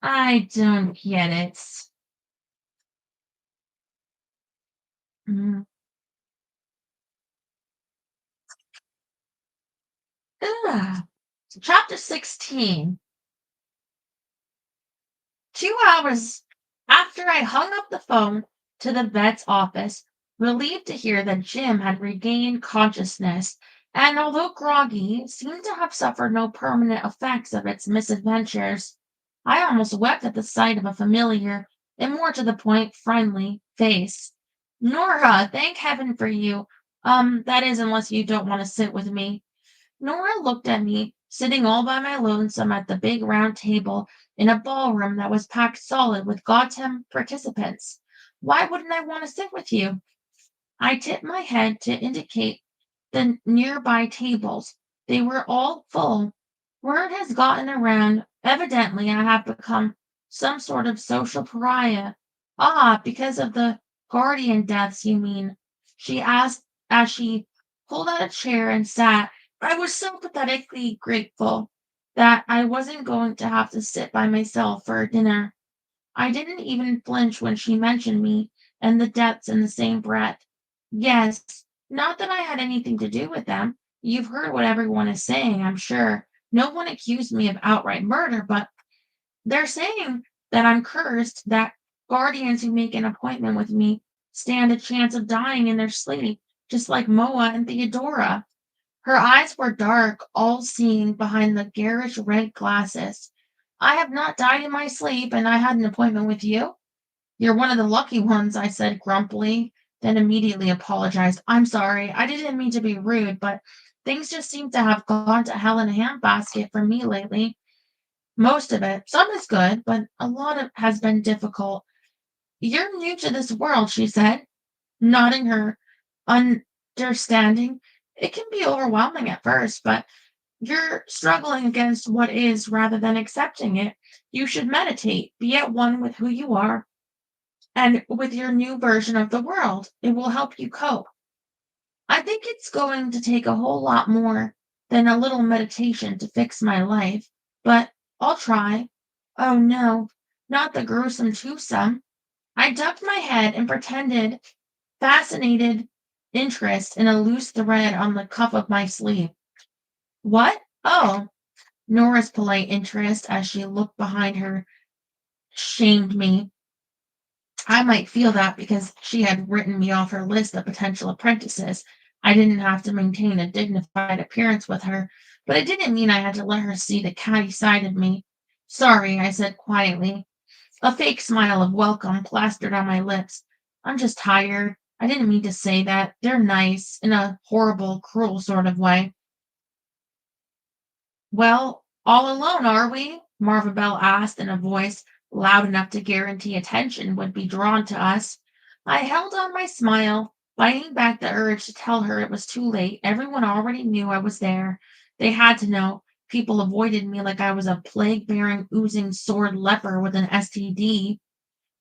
I don't get it. Mm. Ugh. Chapter 16. 2 hours after I hung up the phone to the vet's office, relieved to hear that Jim had regained consciousness, and although groggy, seemed to have suffered no permanent effects of its misadventures. I almost wept at the sight of a familiar, and more to the point, friendly face. Nora, thank heaven for you. That is, unless you don't want to sit with me. Nora looked at me, sitting all by my lonesome at the big round table in a ballroom that was packed solid with goddamn participants. Why wouldn't I want to sit with you? I tipped my head to indicate the nearby tables. They were all full. Word has gotten around. Evidently, I have become some sort of social pariah. Ah, because of the guardian deaths, you mean? She asked as she pulled out a chair and sat. I was so pathetically grateful that I wasn't going to have to sit by myself for dinner. I didn't even flinch when she mentioned me and the deaths in the same breath. Yes, not that I had anything to do with them. You've heard what everyone is saying, I'm sure. No one accused me of outright murder, but they're saying that I'm cursed, that guardians who make an appointment with me stand a chance of dying in their sleep, just like Moa and Theodora. Her eyes were dark, all seeing behind the garish red glasses. I have not died in my sleep, and I had an appointment with you. You're one of the lucky ones, I said grumpily, then immediately apologized. I'm sorry, I didn't mean to be rude, but things just seem to have gone to hell in a handbasket for me lately. Most of it. Some is good, but a lot of has been difficult. You're new to this world, she said, nodding her understanding. It can be overwhelming at first, but you're struggling against what is rather than accepting it. You should meditate, be at one with who you are and with your new version of the world. It will help you cope. I think it's going to take a whole lot more than a little meditation to fix my life, but I'll try. Oh no, not the gruesome twosome. I ducked my head and pretended fascinated interest in a loose thread on the cuff of my sleeve. What? Oh, Nora's polite interest as she looked behind her shamed me. I might feel that because she had written me off her list of potential apprentices. I didn't have to maintain a dignified appearance with her, but it didn't mean I had to let her see the catty side of me. Sorry, I said quietly, a fake smile of welcome plastered on my lips. I'm just tired. I didn't mean to say that. They're nice, in a horrible, cruel sort of way. Well, all alone, are we? Marva Bell asked in a voice loud enough to guarantee attention would be drawn to us. I held on my smile, fighting back the urge to tell her it was too late. Everyone already knew I was there. They had to know. People avoided me like I was a plague bearing, oozing sword leper with an STD.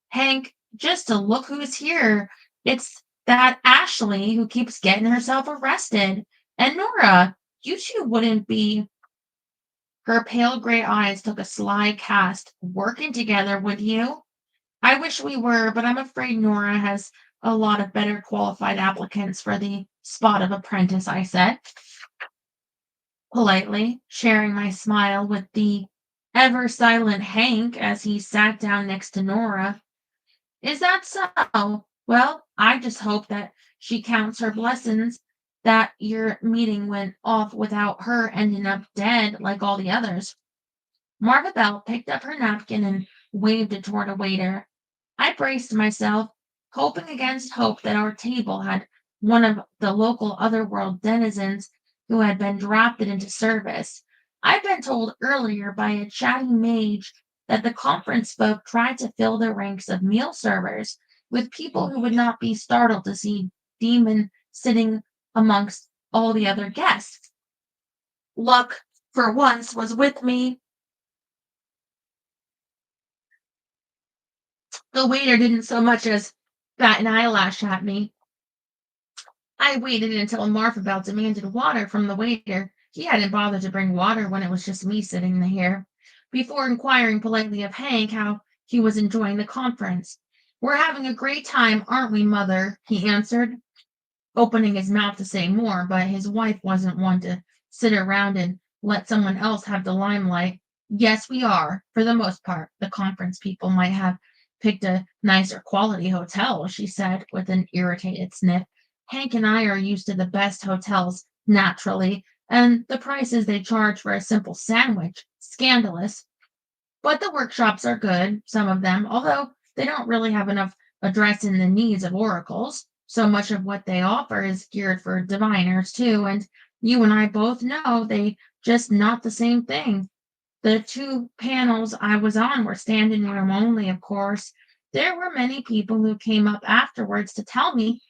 Hank, just to look who's here. It's that Ashley who keeps getting herself arrested. And Nora, you two wouldn't be. Her pale gray eyes took a sly cast. Working together, would you? I wish we were, but I'm afraid Nora has a lot of better qualified applicants for the spot of apprentice, I said, politely, sharing my smile with the ever silent Hank as he sat down next to Nora. Is that so? Well, I just hope that she counts her blessings that your meeting went off without her ending up dead like all the others. Marva Bell picked up her napkin and waved it toward a waiter. I braced myself, hoping against hope that our table had one of the local otherworld denizens who had been drafted into service. I'd been told earlier by a chatty mage that the conference folk tried to fill their ranks of meal servers with people who would not be startled to see Demon sitting amongst all the other guests. Luck, for once, was with me. The waiter didn't so much as bat an eyelash at me. I waited until Martha Bell demanded water from the waiter. He hadn't bothered to bring water when it was just me sitting here, before inquiring politely of Hank how he was enjoying the conference. We're having a great time, aren't we, Mother? He answered, opening his mouth to say more, but his wife wasn't one to sit around and let someone else have the limelight. Yes, we are, for the most part. The conference people might have picked a nicer quality hotel, she said with an irritated sniff. Hank and I are used to the best hotels, naturally, and the prices they charge for a simple sandwich, scandalous. But the workshops are good, some of them, although they don't really have enough addressing the needs of oracles. So much of what they offer is geared for diviners, too, and you and I both know they just not the same thing. The two panels I was on were standing room only, of course. There were many people who came up afterwards to tell me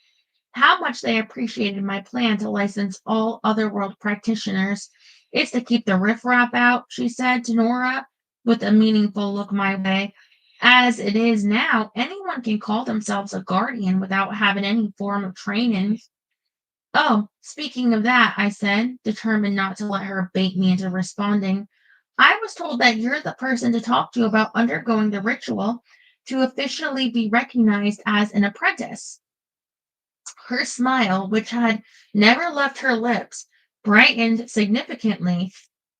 how much they appreciated my plan to license all otherworld practitioners. It's to keep the riffraff out, she said to Nora, with a meaningful look my way. As it is now, anyone can call themselves a guardian without having any form of training. Oh, speaking of that, I said, determined not to let her bait me into responding. I was told that you're the person to talk to about undergoing the ritual to officially be recognized as an apprentice. Her smile, which had never left her lips, brightened significantly.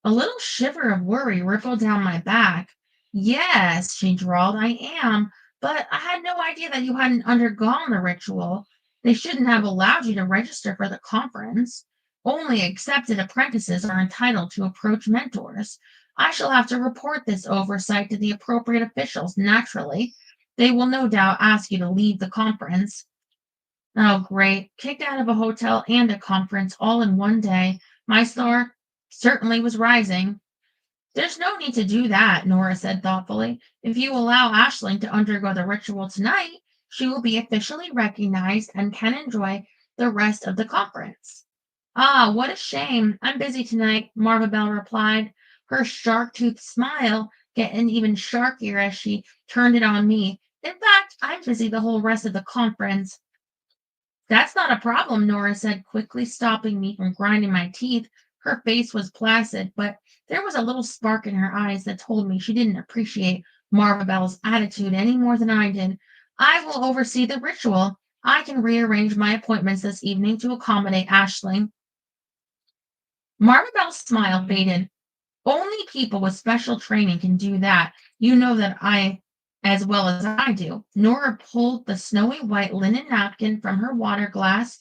A little shiver of worry rippled down my back. Yes, she drawled, I am, but I had no idea that you hadn't undergone the ritual. They shouldn't have allowed you to register for the conference. Only accepted apprentices are entitled to approach mentors. I shall have to report this oversight to the appropriate officials, naturally. They will no doubt ask you to leave the conference. Oh, great. Kicked out of a hotel and a conference all in one day. My star certainly was rising. There's no need to do that, Nora said thoughtfully. If you allow Aisling to undergo the ritual tonight, she will be officially recognized and can enjoy the rest of the conference. Ah, what a shame. I'm busy tonight, Marva Bell replied, her shark-toothed smile getting even sharkier as she turned it on me. In fact, I'm busy the whole rest of the conference. That's not a problem, Nora said quickly, stopping me from grinding my teeth. Her face was placid, but there was a little spark in her eyes that told me she didn't appreciate Marva Bell's attitude any more than I did. I will oversee the ritual. I can rearrange my appointments this evening to accommodate Ashling. Marva Bell's smile faded. Only people with special training can do that. You know that I as well as I do. Nora pulled the snowy white linen napkin from her water glass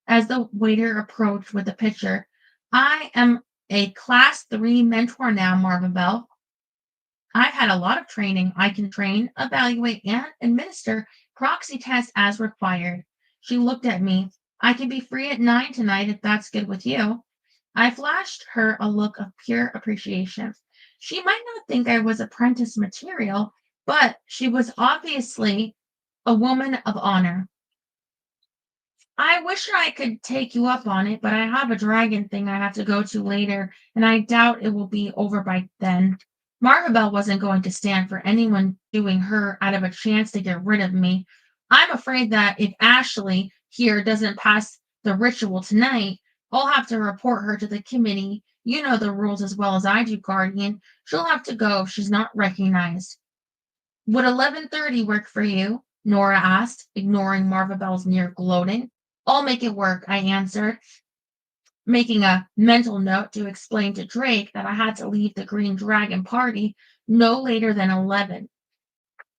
as the waiter approached with the pitcher. I am a class 3 mentor now, Marva Bell. I've had a lot of training. I can train, evaluate, and administer proxy tests as required. She looked at me. I can be free at 9 tonight if that's good with you. I flashed her a look of pure appreciation. She might not think I was apprentice material, but she was obviously a woman of honor. I wish I could take you up on it, but I have a dragon thing I have to go to later, and I doubt it will be over by then. Maribel wasn't going to stand for anyone doing her out of a chance to get rid of me. I'm afraid that if Ashley here doesn't pass the ritual tonight, I'll have to report her to the committee. You know the rules as well as I do, Guardian. She'll have to go if she's not recognized. Would 11:30 work for you? Nora asked, ignoring Marvabel's near gloating. I'll make it work, I answered, making a mental note to explain to Drake that I had to leave the Green Dragon party no later than 11.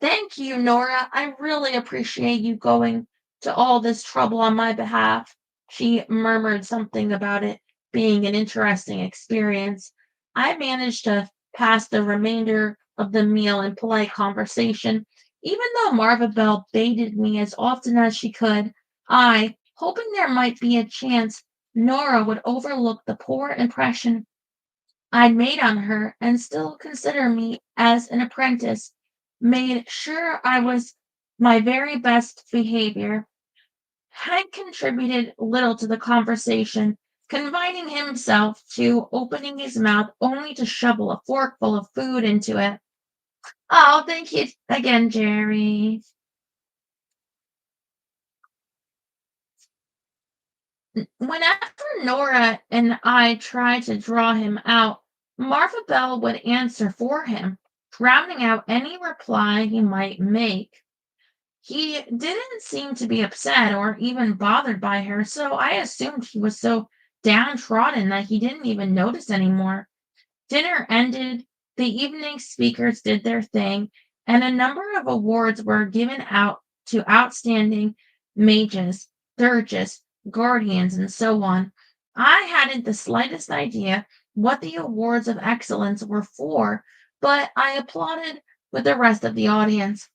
Thank you, Nora. I really appreciate you going to all this trouble on my behalf. She murmured something about it being an interesting experience. I managed to pass the remainder of the meal in polite conversation, even though Marva Bell baited me as often as she could. I, hoping there might be a chance Nora would overlook the poor impression I'd made on her and still consider me as an apprentice, made sure I was my very best behavior. Hank contributed little to the conversation, confining himself to opening his mouth only to shovel a forkful of food into it. Oh, thank you again, Jerry. Whenever Nora and I tried to draw him out, Martha Bell would answer for him, drowning out any reply he might make. He didn't seem to be upset or even bothered by her, so I assumed he was so downtrodden that he didn't even notice anymore. Dinner ended, the evening speakers did their thing, and a number of awards were given out to outstanding mages, thurges, guardians, and so on. I hadn't the slightest idea what the awards of excellence were for, but I applauded with the rest of the audience.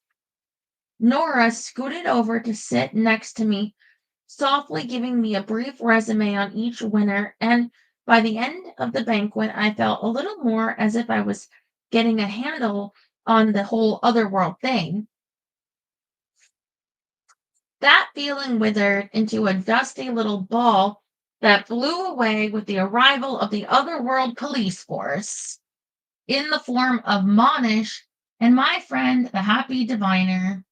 Nora scooted over to sit next to me, softly giving me a brief resume on each winner, and by the end of the banquet, I felt a little more as if I was getting a handle on the whole otherworld thing. That feeling withered into a dusty little ball that blew away with the arrival of the otherworld police force in the form of Monish and my friend, the happy diviner.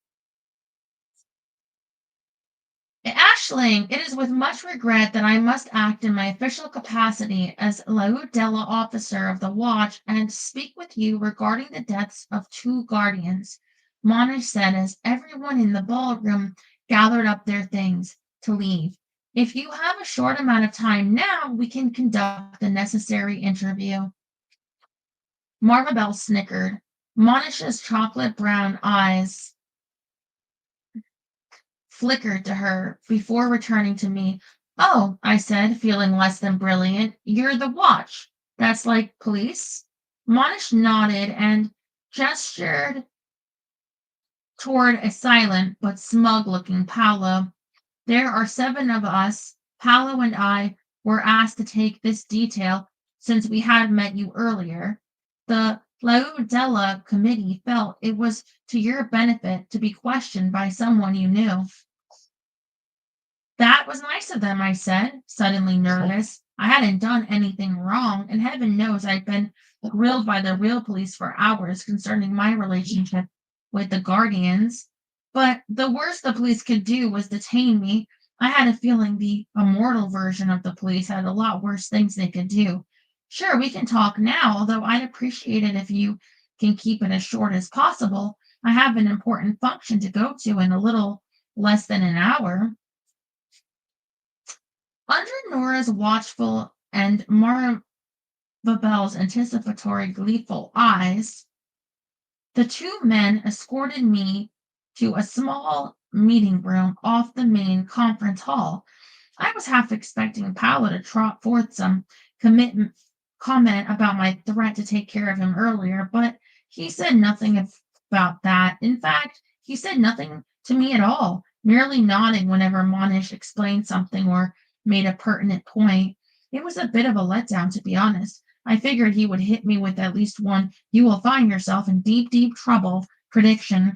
Ashling, it is with much regret that I must act in my official capacity as Laudella officer of the watch and speak with you regarding the deaths of two guardians, Monish said as everyone in the ballroom gathered up their things to leave. If you have a short amount of time now, we can conduct the necessary interview. Marvabelle snickered. Monish's chocolate brown eyes flickered to her before returning to me. Oh, I said, feeling less than brilliant. You're the watch. That's like police? Monish nodded and gestured toward a silent but smug looking Paolo. There are 7 of us. Paolo and I were asked to take this detail since we had met you earlier. The Laudella committee felt it was to your benefit to be questioned by someone you knew. That was nice of them, I said, suddenly nervous. I hadn't done anything wrong, and heaven knows I'd been grilled by the real police for hours concerning my relationship with the Guardians. But the worst the police could do was detain me. I had a feeling the immortal version of the police had a lot worse things they could do. Sure, we can talk now, although I'd appreciate it if you can keep it as short as possible. I have an important function to go to in a little less than an hour. Under Nora's watchful and Maribel's anticipatory, gleeful eyes, the 2 men escorted me to a small meeting room off the main conference hall. I was half expecting Paolo to trot forth some commitment comment about my threat to take care of him earlier, but he said nothing about that. In fact, he said nothing to me at all, merely nodding whenever Monish explained something or made a pertinent point. It was a bit of a letdown, to be honest. I figured he would hit me with at least one "you will find yourself in deep, deep trouble" prediction.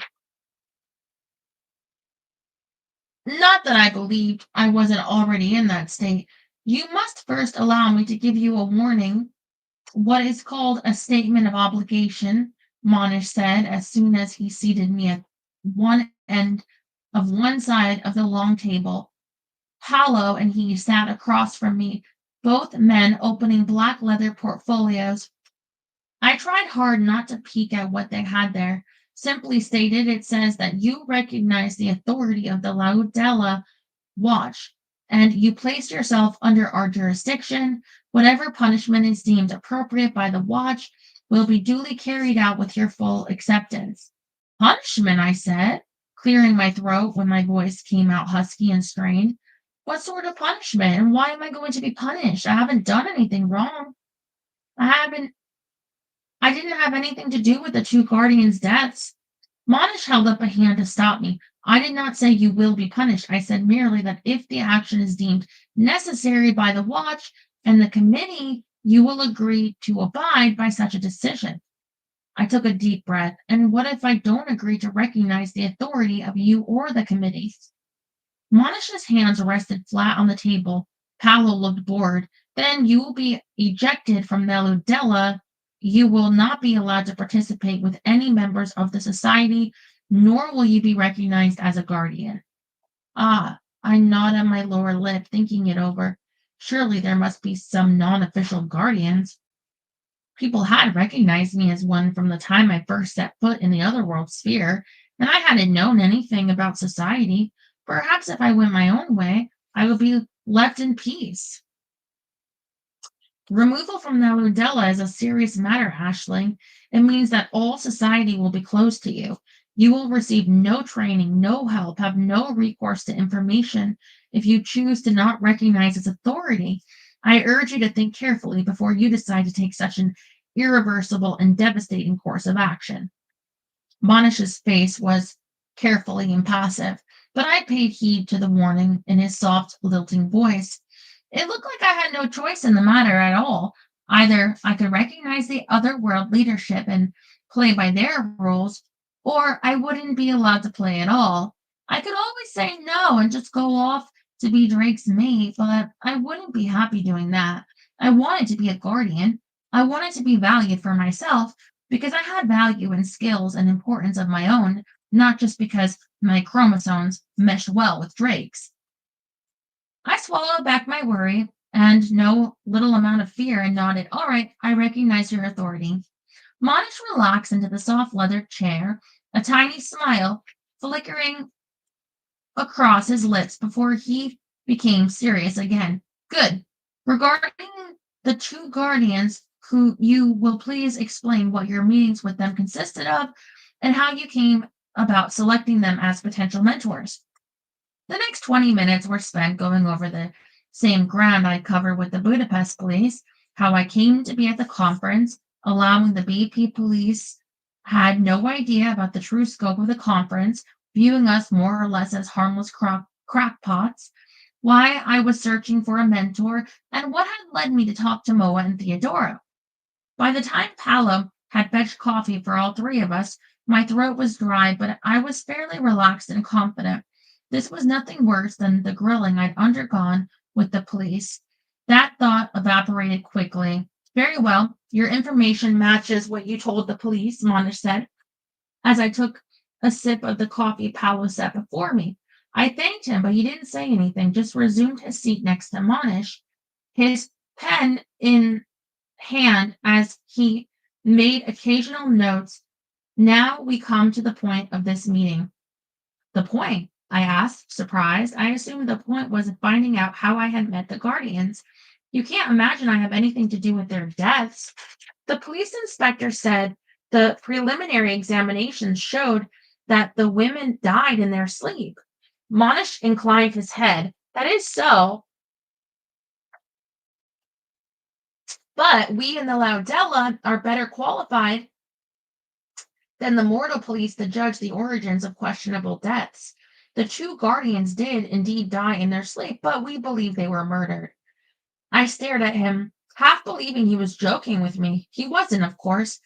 Not that I believed I wasn't already in that state. You must first allow me to give you a warning, what is called a statement of obligation, Monish said as soon as he seated me at one end of one side of the long table. Paolo and he sat across from me, both men opening black leather portfolios. I tried hard not to peek at what they had there. Simply stated, it says that you recognize the authority of the Laudella watch, and you place yourself under our jurisdiction. Whatever punishment is deemed appropriate by the watch will be duly carried out with your full acceptance. Punishment, I said, clearing my throat when my voice came out husky and strained. What sort of punishment, and why am I going to be punished? I haven't done anything wrong. I haven't I didn't have anything to do with the 2 guardians' deaths. Monish held up a hand to stop me. I did not say you will be punished. I said merely that if the action is deemed necessary by the watch and the committee, you will agree to abide by such a decision. I took a deep breath. And what if I don't agree to recognize the authority of you or the committee? Monish's hands rested flat on the table. Paolo looked bored. Then you will be ejected from Neludella. You will not be allowed to participate with any members of the society, nor will you be recognized as a guardian. Ah, I gnawed on my lower lip, thinking it over. Surely there must be some non-official guardians. People had recognized me as one from the time I first set foot in the otherworld sphere, and I hadn't known anything about society. Perhaps if I went my own way, I would be left in peace. Removal from the Ludella is a serious matter, Ashling. It means that all society will be closed to you. You will receive no training, no help, have no recourse to information if you choose to not recognize its authority. I urge you to think carefully before you decide to take such an irreversible and devastating course of action. Monish's face was carefully impassive, but I paid heed to the warning in his soft, lilting voice. It looked like I had no choice in the matter at all. Either I could recognize the other world leadership and play by their rules, or I wouldn't be allowed to play at all. I could always say no and just go off to be Drake's mate, but I wouldn't be happy doing that. I wanted to be a guardian. I wanted to be valued for myself because I had value and skills and importance of my own, not just because my chromosomes meshed well with Drake's. I swallowed back my worry and no little amount of fear and nodded, All right, I recognize your authority. Monish relaxed into the soft leather chair, a tiny smile flickering across his lips before he became serious again. Good. Regarding the two guardians, who you will please explain what your meetings with them consisted of and how you came about selecting them as potential mentors. The next 20 minutes were spent going over the same ground I covered with the Budapest police, how I came to be at the conference, allowing the BP police had no idea about the true scope of the conference, viewing us more or less as harmless crackpots, why I was searching for a mentor, and what had led me to talk to Moa and Theodora. By the time Paolo had fetched coffee for all three of us, my throat was dry, but I was fairly relaxed and confident. This was nothing worse than the grilling I'd undergone with the police. That thought evaporated quickly. Very well, your information matches what you told the police, Monish said, as I took a sip of the coffee Paolo set before me. I thanked him, but he didn't say anything, just resumed his seat next to Monish, his pen in hand as he made occasional notes. Now we come to the point of this meeting. The point? I asked, surprised. I assumed the point was finding out how I had met the Guardians. You can't imagine I have anything to do with their deaths. The police inspector said the preliminary examinations showed that the women died in their sleep. Monish inclined his head. That is so, but we in the Laudella are better qualified than the mortal police to judge the origins of questionable deaths. The two guardians did indeed die in their sleep, but we believe they were murdered. I stared at him, half believing he was joking with me. He wasn't, of course.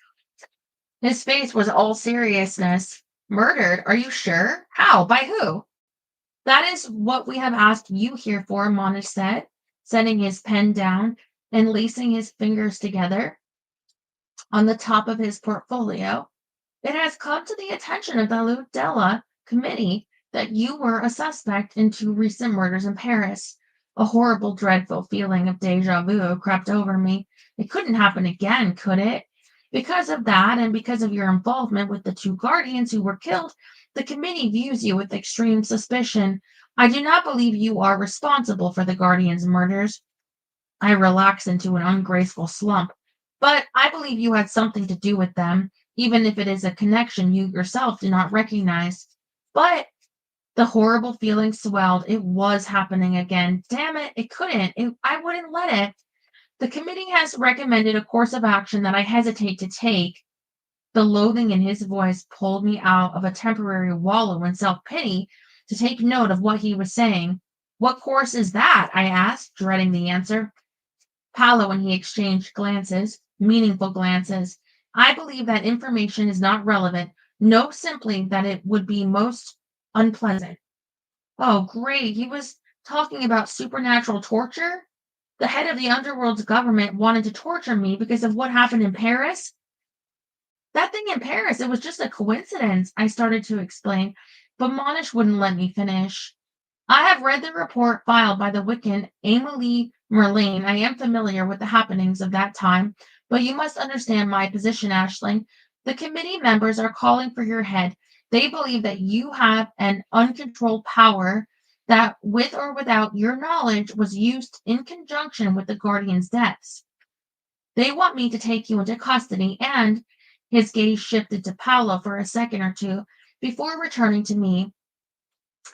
His face was all seriousness. Murdered? Are you sure? How? By who? That is what we have asked you here for, Monish said, setting his pen down and lacing his fingers together on the top of his portfolio. It has come to the attention of the Ludella committee that you were a suspect in two recent murders in Paris. A horrible, dreadful feeling of deja vu crept over me. It couldn't happen again, could it? Because of that, and because of your involvement with the two guardians who were killed, the committee views you with extreme suspicion. I do not believe you are responsible for the guardians' murders. I relaxed into an ungraceful slump. But I believe you had something to do with them, even if it is a connection you yourself do not recognize. But the horrible feeling swelled. It was happening again. Damn it, it couldn't. I wouldn't let it. The committee has recommended a course of action that I hesitate to take. The loathing in his voice pulled me out of a temporary wallow in self-pity to take note of what he was saying. What course is that? I asked, dreading the answer. Paolo and he exchanged glances, meaningful glances. I believe that information is not relevant. Know simply that it would be most unpleasant. Oh, great. He was talking about supernatural torture? The head of the underworld's government wanted to torture me because of what happened in Paris? That thing in Paris, it was just a coincidence, I started to explain, but Monish wouldn't let me finish. I have read the report filed by the Wiccan Emily Merlin. I am familiar with the happenings of that time, but you must understand my position, Ashling. The committee members are calling for your head. They believe that you have an uncontrolled power that, with or without your knowledge, was used in conjunction with the Guardian's deaths. They want me to take you into custody, and his gaze shifted to Paolo for a second or two before returning to me.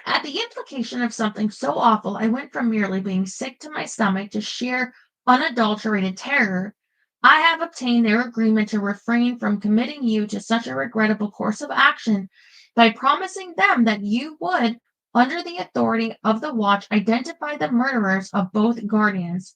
At the implication of something so awful, I went from merely being sick to my stomach to sheer, unadulterated terror. I have obtained their agreement to refrain from committing you to such a regrettable course of action by promising them that you would, under the authority of the watch, identify the murderers of both guardians.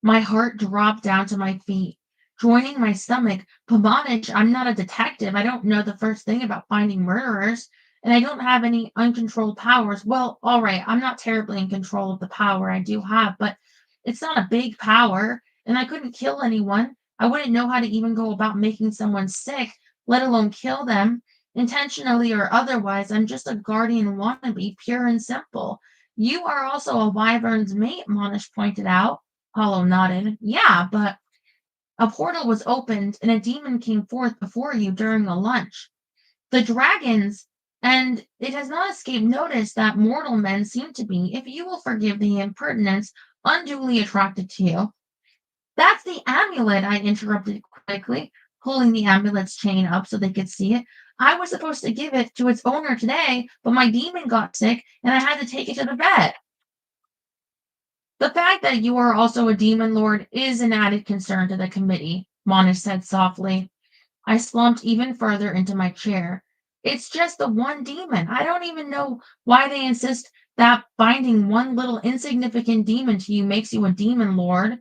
My heart dropped down to my feet, joining my stomach. Pamanich, I'm not a detective. I don't know the first thing about finding murderers, and I don't have any uncontrolled powers. Well, all right, I'm not terribly in control of the power I do have, but it's not a big power, and I couldn't kill anyone. I wouldn't know how to even go about making someone sick, let alone kill them, intentionally or otherwise. I'm just a guardian wannabe, pure and simple. You are also a wyvern's mate, Monish pointed out. Hollow nodded. Yeah, but a portal was opened and a demon came forth before you during the lunch. The dragons, and it has not escaped notice that mortal men seem to be, if you will forgive the impertinence, unduly attracted to you. That's the amulet, I interrupted quickly, pulling the amulet's chain up so they could see it. I was supposed to give it to its owner today, but my demon got sick and I had to take it to the vet. The fact that you are also a demon lord is an added concern to the committee, Monish said softly. I slumped even further into my chair. It's just the one demon. I don't even know why they insist that binding one little insignificant demon to you makes you a demon lord.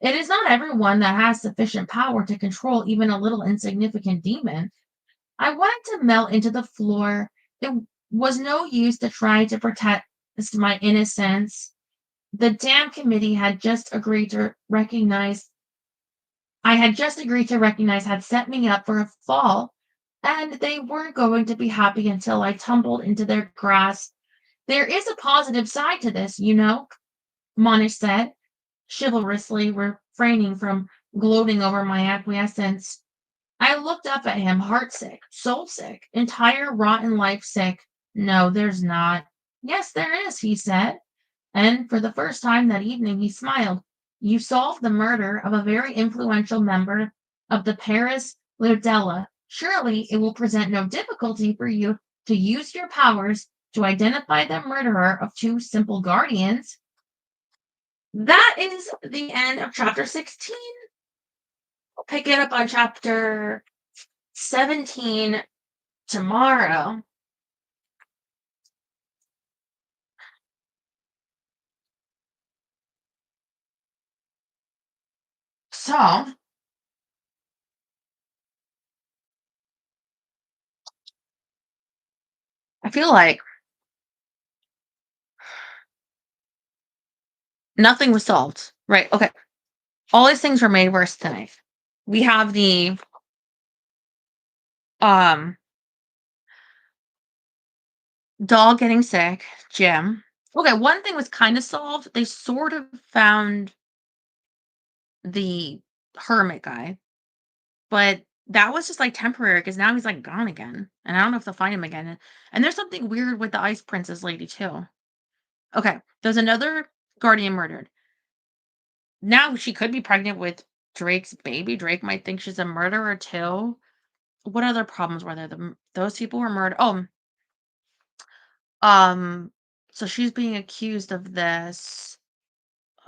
It is not everyone that has sufficient power to control even a little insignificant demon. I wanted to melt into the floor. It was no use to try to protect my innocence. The damn committee had just agreed to recognize I had just agreed to recognize had set me up for a fall, and they weren't going to be happy until I tumbled into their grasp. There is a positive side to this, you know, Monish said, chivalrously refraining from gloating over my acquiescence. I looked up at him, heartsick, soul sick, entire rotten life sick. No, there's not. Yes, there is, he said. And for the first time that evening, he smiled. You solved the murder of a very influential member of the Paris Lirdella. Surely it will present no difficulty for you to use your powers to identify the murderer of two simple guardians. That is the end of chapter 16. We'll pick it up on chapter 17 tomorrow. So, I feel like nothing was solved. Right. Okay. All these things were made worse tonight. We have the um doll getting sick, Jim. Okay, one thing was kind of solved. They sort of found the hermit guy, but that was just like temporary because now he's like gone again. And I don't know if they'll find him again. And there's something weird with the ice princess lady too. Okay, there's another guardian murdered. Now she could be pregnant with Drake's baby. Drake might think she's a murderer too. What other problems were there? Those people were murdered. Oh, um, so she's being accused of this.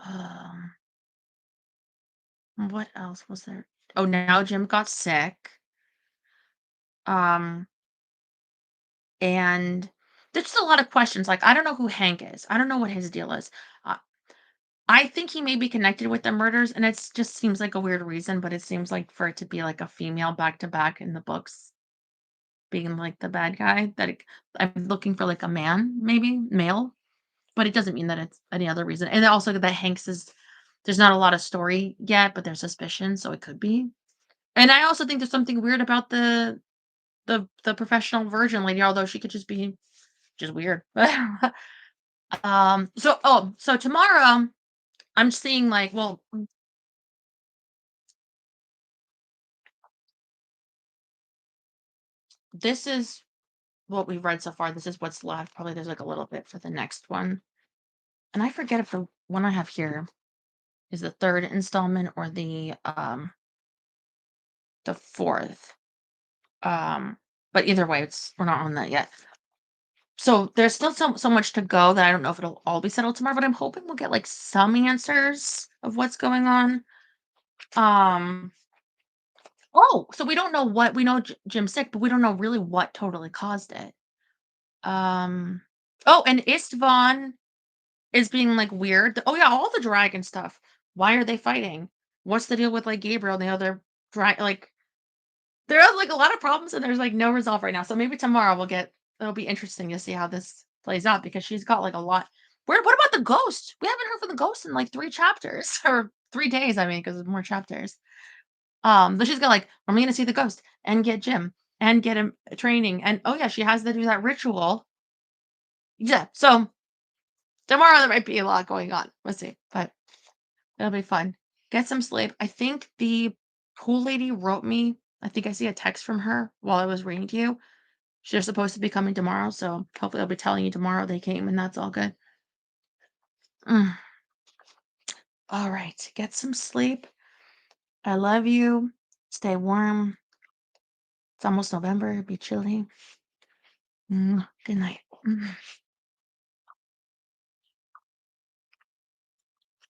Um, what else was there? Oh, now Jim got sick. Um, and there's just a lot of questions. Like, I don't know who Hank is. I don't know what his deal is. Uh, I think he may be connected with the murders, and it just seems like a weird reason, but it seems like for it to be like a female back to back in the books being like the bad guy, I'm looking for like a man, maybe male, but it doesn't mean that it's any other reason. And also that Hanks is, there's not a lot of story yet, but there's suspicion, so it could be. And I also think there's something weird about the professional virgin lady, although she could just be just weird. So tomorrow I'm seeing like, well, this is what we've read so far. This is what's left. Probably there's like a little bit for the next one. And I forget if the one I have here is the third installment or the fourth. Um, but either way, we're not on that yet. So there's still so much to go that I don't know if it'll all be settled tomorrow, but I'm hoping we'll get like some answers of what's going on. Um, oh, so we don't know what we know Jim's sick, but we don't know really what totally caused it. Um, oh, and Istvan is being like weird. Oh yeah, all the dragon stuff. Why are they fighting? What's the deal with like Gabriel and the other like there are like a lot of problems and there's like no resolve right now. So maybe tomorrow it'll be interesting to see how this plays out because she's got like a lot. Where what about the ghost? We haven't heard from the ghost in like 3 chapters or 3 days, I mean, because of more chapters. But she's got like, I'm gonna see the ghost and get Jim and get him training. And oh yeah, she has to do that ritual. Yeah. So tomorrow there might be a lot going on. We'll see. But it'll be fun. Get some sleep. I think the pool lady wrote me. I think I see a text from her while I was reading to you. She's supposed to be coming tomorrow, so hopefully I'll be telling you tomorrow they came and that's all good. Mm. All right. Get some sleep. I love you. Stay warm. It's almost November. Be chilly. Good night.